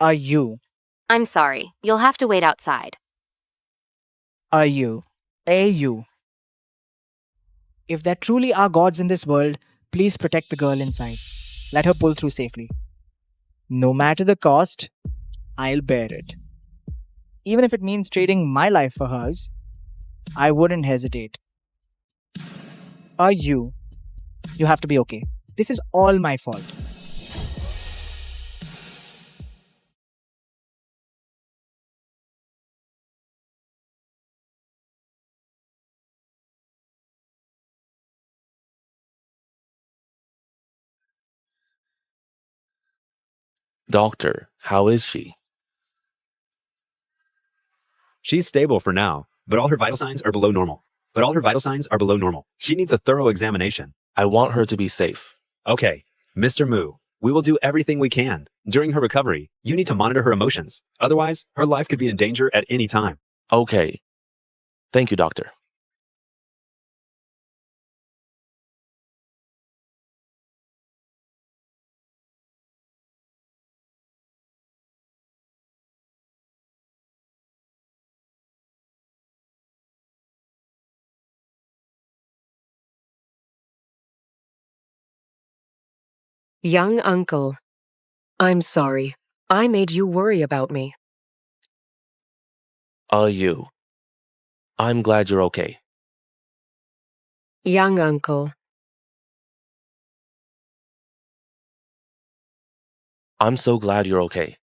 Are you? I'm sorry. You'll have to wait outside. Are you? AU. If there truly are gods in this world, please protect the girl inside. Let her pull through safely. No matter the cost, I'll bear it. Even if it means trading my life for hers, I wouldn't hesitate. Are you? You have to be okay. This is all my fault. Doctor, how is she? She's stable for now, but all her vital signs are below normal. She needs a thorough examination. I want her to be safe. Okay, Mr. Moo, we will do everything we can. During her recovery, you need to monitor her emotions. Otherwise, her life could be in danger at any time. Okay. Thank you, doctor. Young uncle, I'm sorry. I made you worry about me. You. I'm glad you're okay. Young uncle, I'm so glad you're okay.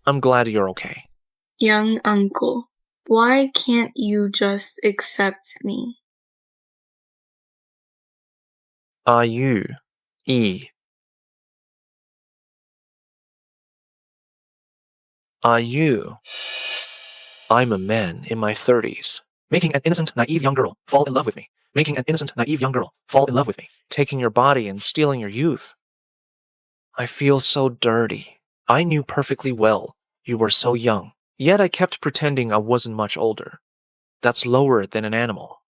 I'm glad you're okay. Young uncle, why can't you just accept me? Are you? E. Are you? I'm a man in my 30s. Making an innocent, naive young girl fall in love with me. Making an innocent, naive young girl fall in love with me. Taking your body and stealing your youth. I feel so dirty. I knew perfectly well you were so young, yet I kept pretending I wasn't much older. That's lower than an animal.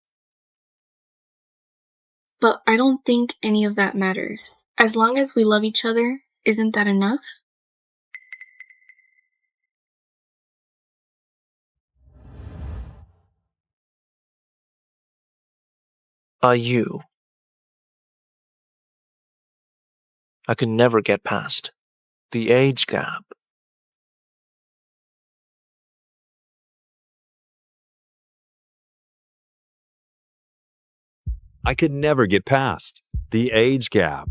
But I don't think any of that matters. As long as we love each other, isn't that enough? Are you? I could never get past the age gap. I could never get past the age gap.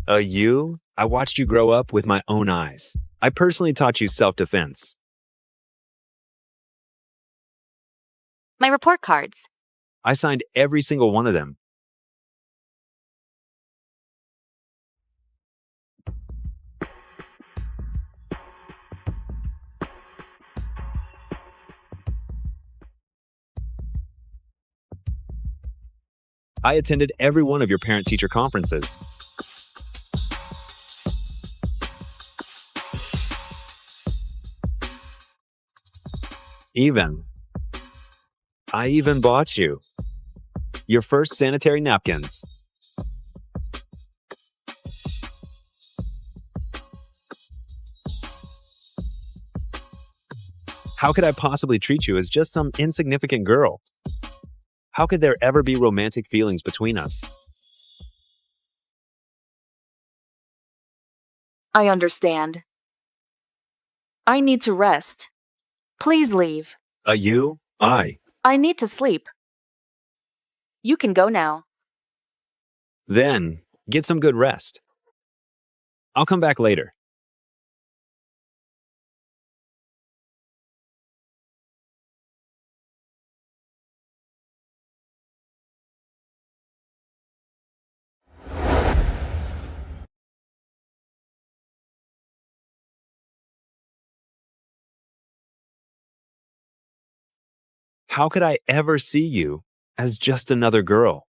You? I watched you grow up with my own eyes. I personally taught you self-defense. My report cards. I signed every single one of them. I attended every one of your parent-teacher conferences. I even bought you your first sanitary napkins. How could I possibly treat you as just some insignificant girl? How could there ever be romantic feelings between us? I understand. I need to rest. Please leave. You? I need to sleep. You can go now. Then, get some good rest. I'll come back later. How could I ever see you as just another girl?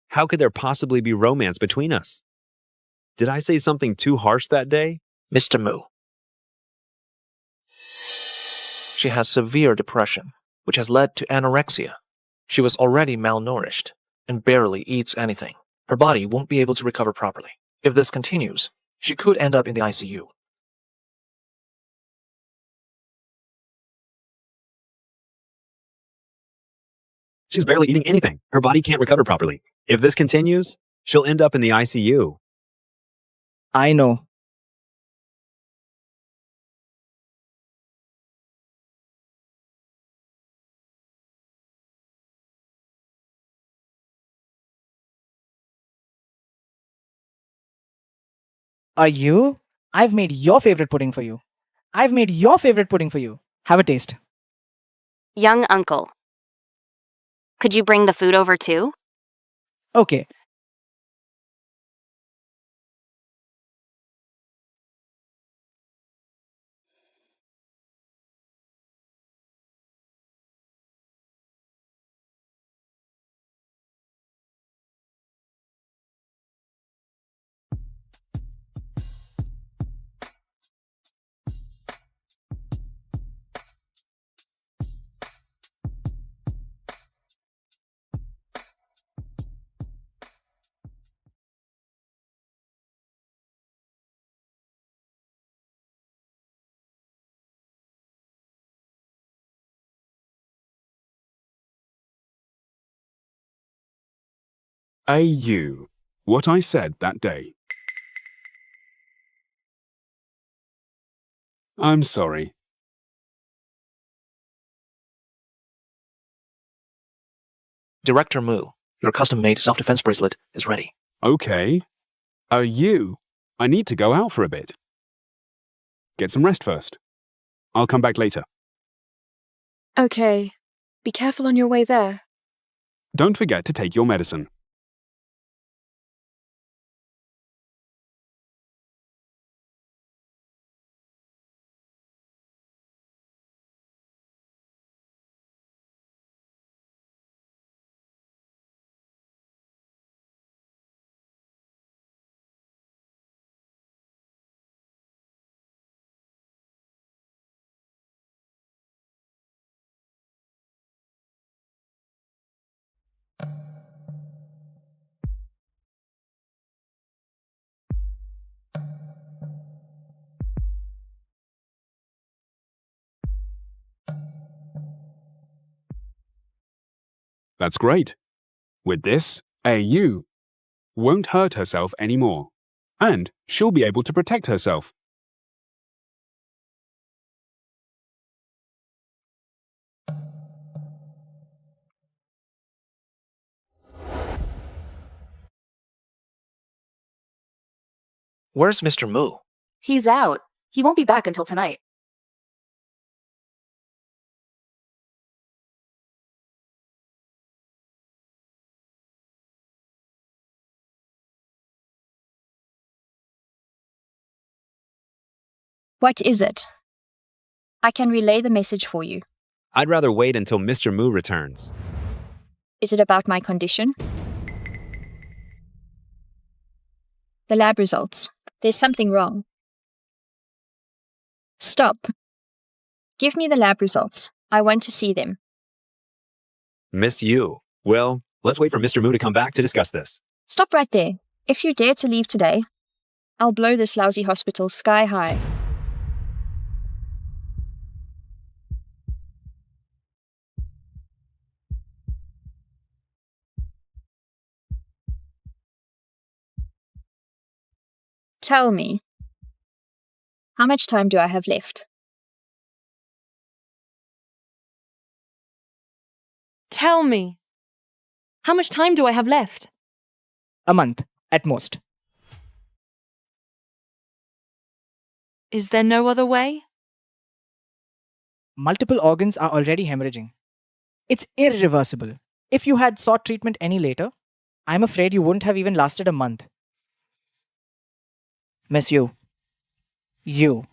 How could there possibly be romance between us? Did I say something too harsh that day? Mr. Mu. She has severe depression, which has led to anorexia. She was already malnourished and barely eats anything. Her body won't be able to recover properly. If this continues, she could end up in the ICU. She's barely eating anything. Her body can't recover properly. If this continues, she'll end up in the ICU. I know. Are you? I've made your favorite pudding for you. I've made your favorite pudding for you. Have a taste. Young uncle. Could you bring the food over too? Okay. AU. What I said that day. I'm sorry. Director Mu, your custom-made self-defense bracelet is ready. Okay. AU. I need to go out for a bit. Get some rest first. I'll come back later. Okay. Be careful on your way there. Don't forget to take your medicine. That's great. With this, AU won't hurt herself anymore, and she'll be able to protect herself. Where's Mr. Mu? He's out. He won't be back until tonight. What is it? I can relay the message for you. I'd rather wait until Mr. Mu returns. Is it about my condition? The lab results. There's something wrong. Stop. Give me the lab results. I want to see them. Miss Yu. Well, let's wait for Mr. Mu to come back to discuss this. Stop right there. If you dare to leave today, I'll blow this lousy hospital sky high. Tell me, how much time do I have left? Tell me, how much time do I have left? A month, at most. Is there no other way? Multiple organs are already hemorrhaging. It's irreversible. If you had sought treatment any later, I'm afraid you wouldn't have even lasted a month. Miss Yu. You.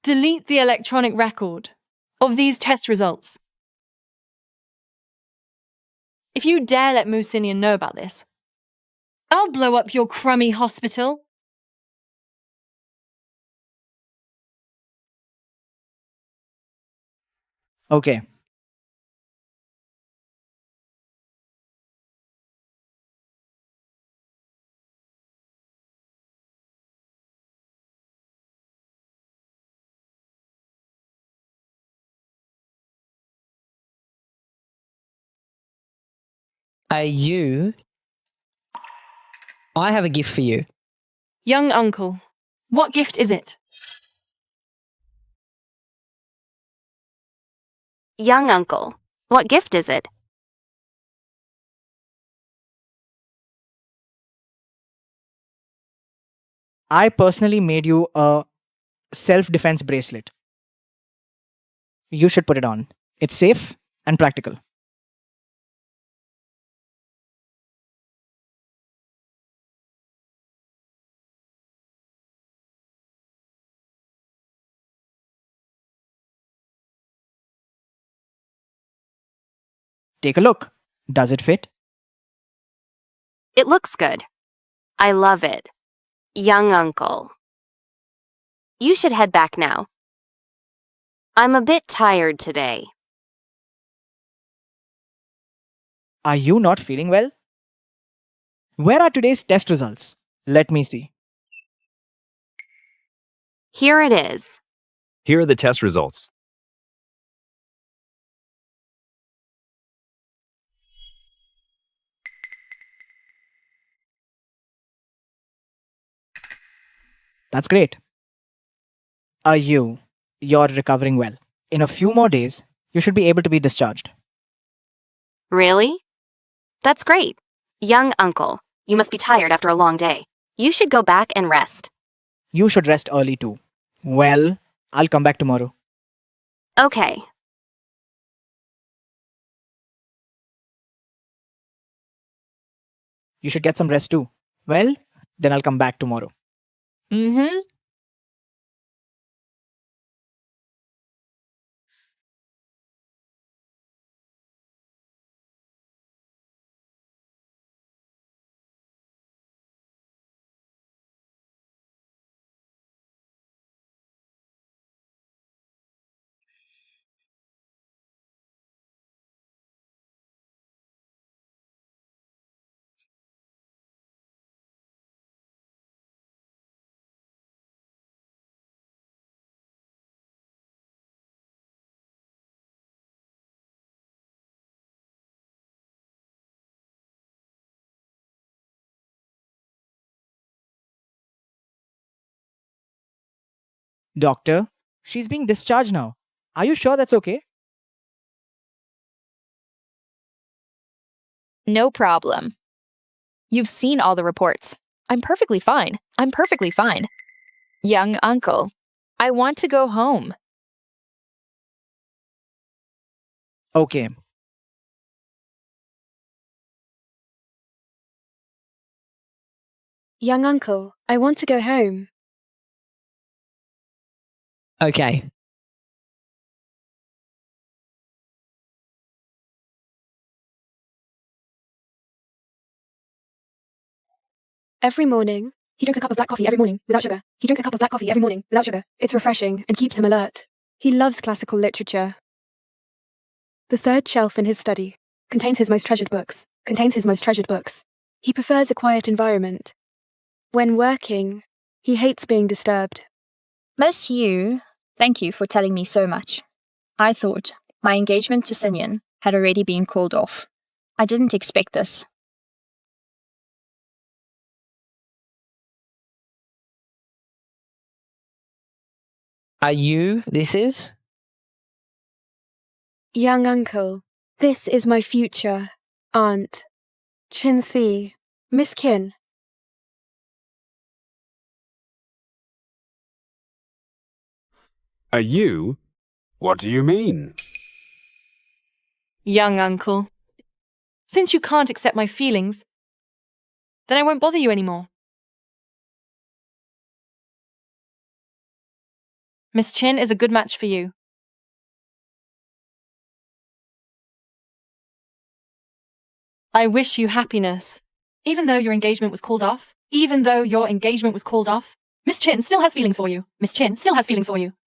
Delete the electronic record of these test results. If you dare let Musinian know about this, I'll blow up your crummy hospital. Okay. I have a gift for you. Young uncle, what gift is it? Young uncle, what gift is it? I personally made you a self-defense bracelet. You should put it on. It's safe and practical. Take a look. Does it fit? It looks good. I love it. Young uncle. You should head back now. I'm a bit tired today. Are you not feeling well? Where are today's test results? Let me see. Here it is. Here are the test results. That's great. You're recovering well. In a few more days, you should be able to be discharged. Really? That's great. Young uncle, you must be tired after a long day. You should go back and rest. You should rest early too. Well, I'll come back tomorrow. Okay. You should get some rest too. Well, then I'll come back tomorrow. Mm-hmm. Doctor, she's being discharged now. Are you sure that's okay? No problem. You've seen all the reports. I'm perfectly fine. I'm perfectly fine. Young uncle, I want to go home. Okay. Young uncle, I want to go home. Okay. Every morning, he drinks a cup of black coffee every morning without sugar. He drinks a cup of black coffee every morning without sugar. It's refreshing and keeps him alert. He loves classical literature. The third shelf in his study contains his most treasured books. He prefers a quiet environment. When working, he hates being disturbed. Miss Yu, thank you for telling me so much. I thought my engagement to Sinyan had already been called off. I didn't expect this. Are you, this is? Young uncle, this is my future aunt, Chin-si, Miss Kin. Are you? What do you mean? Young uncle, since you can't accept my feelings, then I won't bother you anymore. Miss Chin is a good match for you. I wish you happiness. Even though your engagement was called off, Miss Chin still has feelings for you.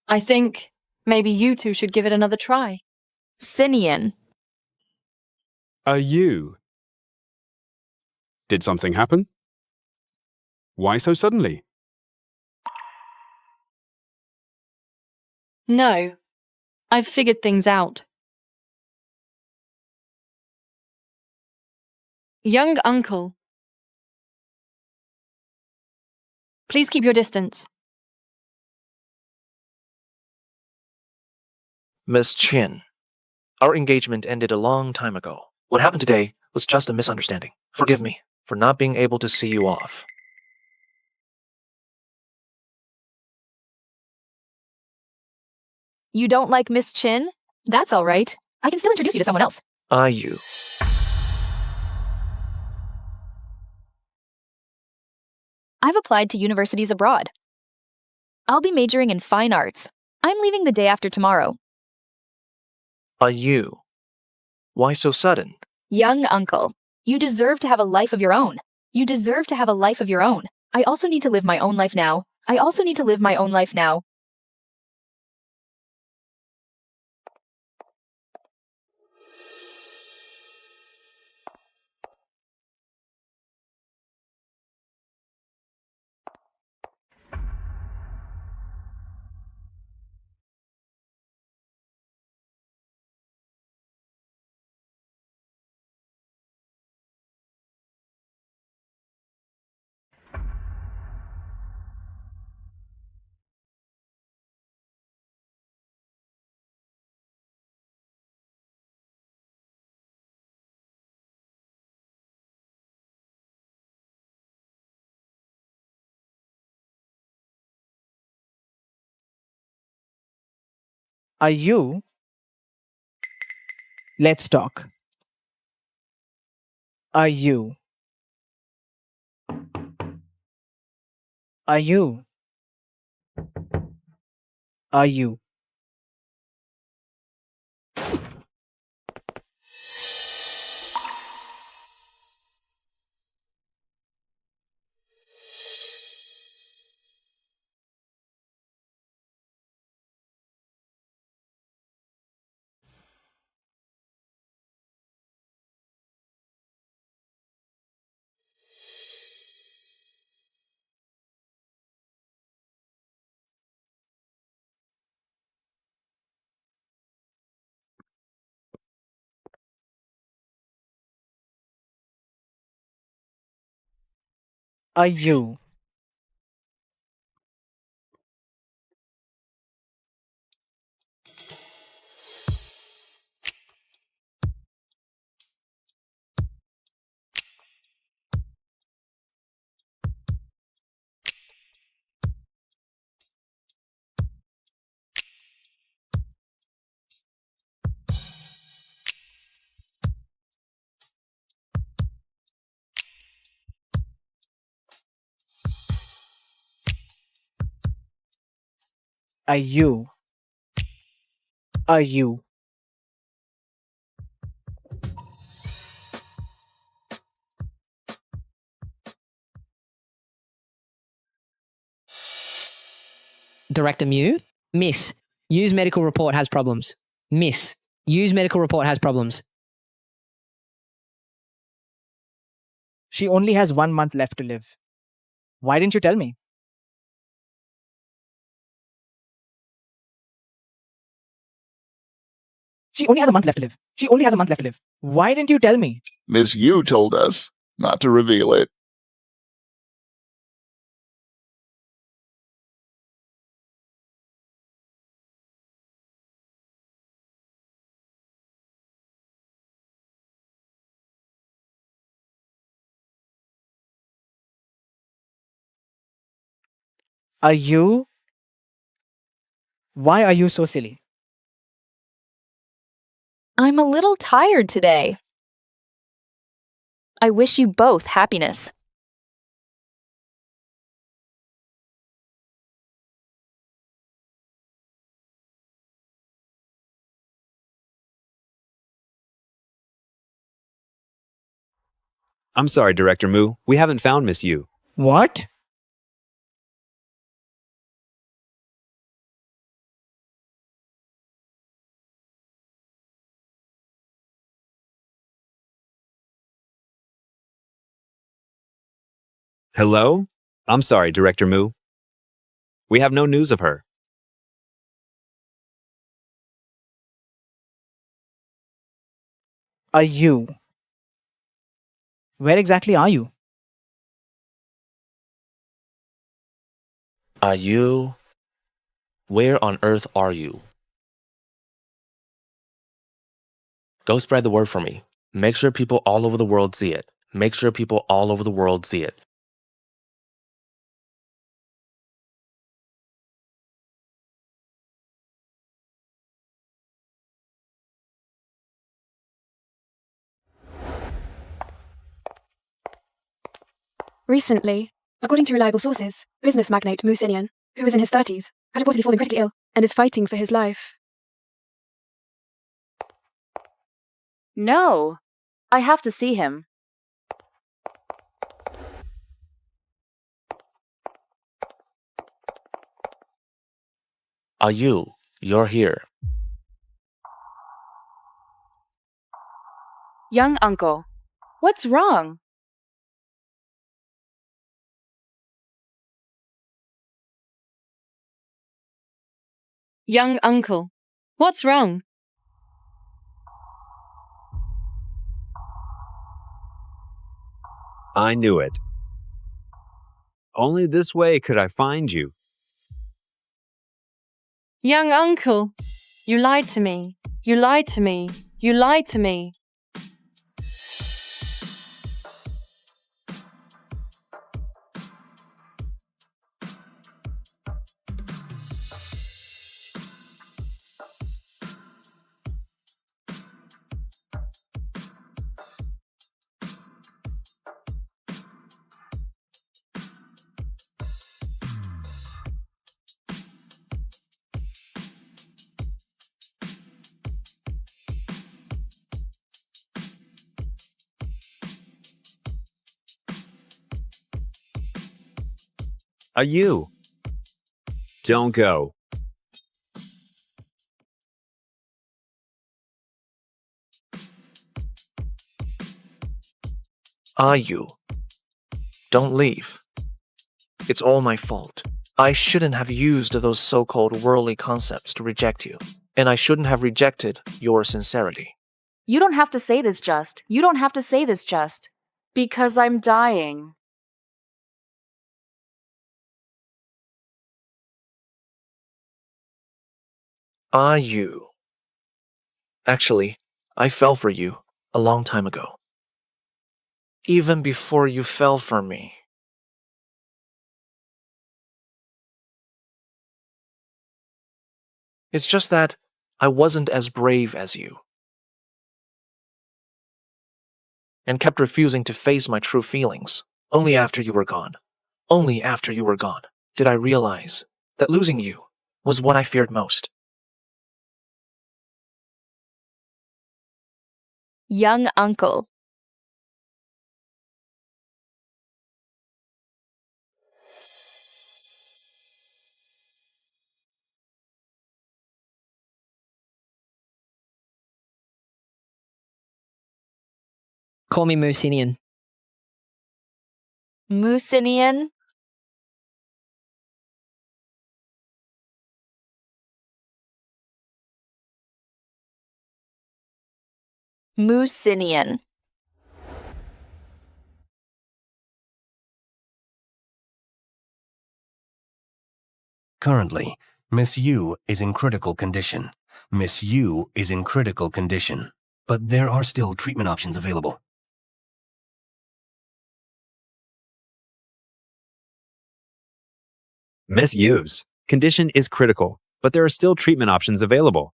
I think maybe you two should give it another try. Sinian. Are you? Did something happen? Why so suddenly? No, I've figured things out. Young uncle, please keep your distance. Miss Chin, our engagement ended a long time ago. What happened today was just a misunderstanding. Forgive me for not being able to see you off. You don't like Miss Chin? That's all right. I can still introduce you to someone else. You. I've applied to universities abroad. I'll be majoring in fine arts. I'm leaving the day after tomorrow. You. Why so sudden? Young uncle, you deserve to have a life of your own. I also need to live my own life now. Are you? Let's talk. Are you? Are you? Are you? Are you? Are you? Are you? Director Mew, Miss, use medical report has problems. Miss, use medical report has problems. She only has 1 month left to live. Why didn't you tell me? She only has a month left to live. She only has a month left to live. Why didn't you tell me? Miss Yu told us not to reveal it. Are you? Why are you so silly? I'm a little tired today. I wish you both happiness. I'm sorry, Director Mu. We haven't found Miss Yu. What? Hello? I'm sorry, Director Mu. We have no news of her. Are you? Where exactly are you? Are you? Where on earth are you? Go spread the word for me. Make sure people all over the world see it. Make sure people all over the world see it. Recently, according to reliable sources, business magnate Mu Sinian, who is in his 30s, has reportedly fallen critically ill and is fighting for his life. No, I have to see him. Are you? You're here. Young uncle, what's wrong? Young uncle, what's wrong? I knew it. Only this way could I find you. Young uncle, you lied to me. You lied to me. You lied to me. A you. Don't go. You. Don't leave. It's all my fault. I shouldn't have used those so-called worldly concepts to reject you, and I shouldn't have rejected your sincerity. You don't have to say this, Just. You don't have to say this, Just. Because I'm dying. You. Actually, I fell for you a long time ago. Even before you fell for me. It's just that I wasn't as brave as you. And kept refusing to face my true feelings. Only after you were gone. Only after you were gone did I realize that losing you was what I feared most. Young uncle. Call me Moosinian. Moosinian. Moosinian. Currently, Miss Yu is in critical condition. Miss Yu is in critical condition, but there are still treatment options available. Miss Yu's condition is critical, but there are still treatment options available.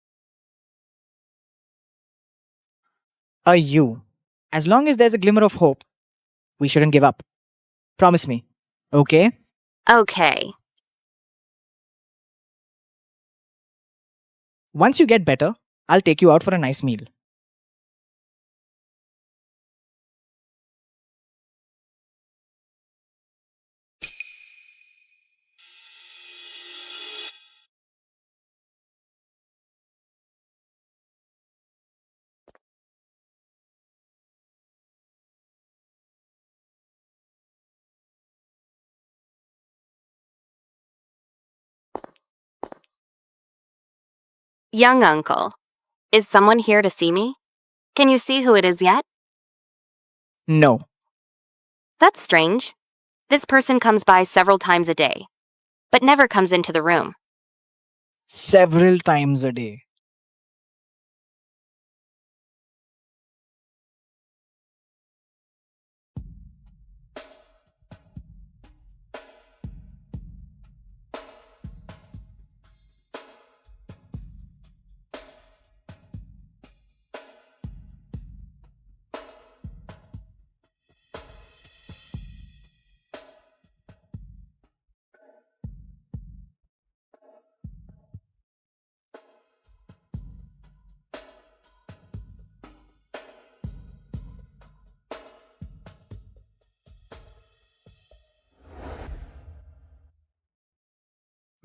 A you. As long as there's a glimmer of hope, we shouldn't give up. Promise me. Okay? Okay. Once you get better, I'll take you out for a nice meal. Young uncle, is someone here to see me? Can you see who it is yet? No. That's strange. This person comes by several times a day, but never comes into the room. Several times a day.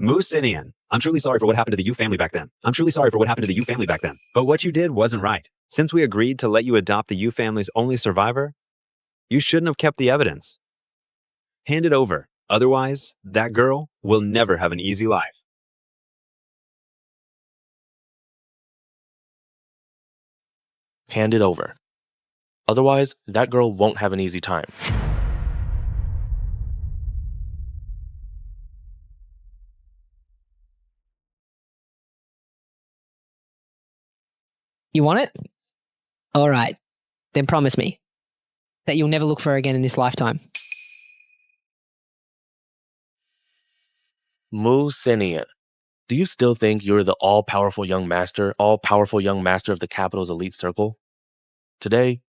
Moosinian, I'm truly sorry for what happened to the Yu family back then. I'm truly sorry for what happened to the Yu family back then. But what you did wasn't right. Since we agreed to let you adopt the Yu family's only survivor, you shouldn't have kept the evidence. Hand it over. Otherwise, that girl will never have an easy life. Hand it over. Otherwise, that girl won't have an easy time. You want it? All right. Then promise me that you'll never look for her again in this lifetime. Moosinian, do you still think you're the all-powerful young master of the capital's elite circle? Today,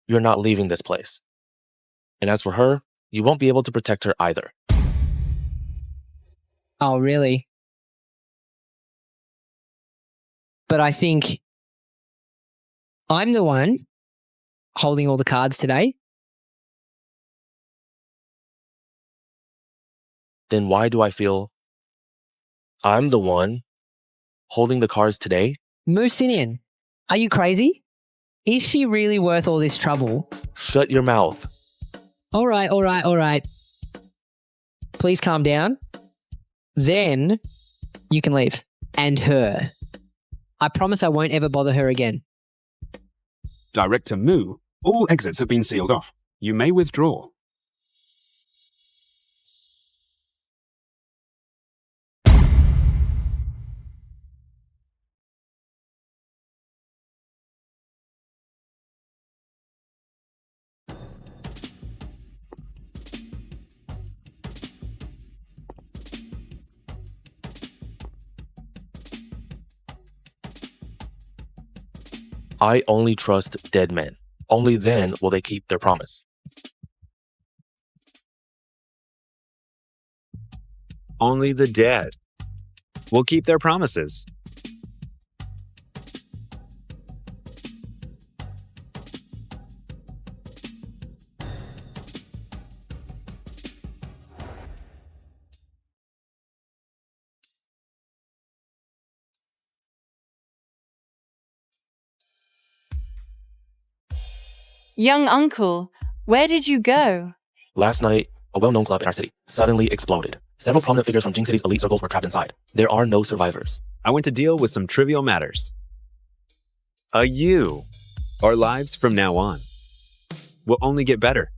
you're not leaving this place. And as for her, you won't be able to protect her either. Oh, really? But I think I'm the one holding all the cards today. then why do I feel I'm the one holding the cards today? Musinian, are you crazy? Is she really worth all this trouble? Shut your mouth. All right. Please calm down. Then you can leave. And her. I promise I won't ever bother her again. Director Moo, all exits have been sealed off. You may withdraw. I only trust dead men. Only then will they keep their promise. Only the dead will keep their promises. Young uncle, where did you go? Last night, a well-known club in our city suddenly exploded. Several prominent figures from Jing City's elite circles were trapped inside. There are no survivors. I went to deal with some trivial matters. Our lives from now on will only get better.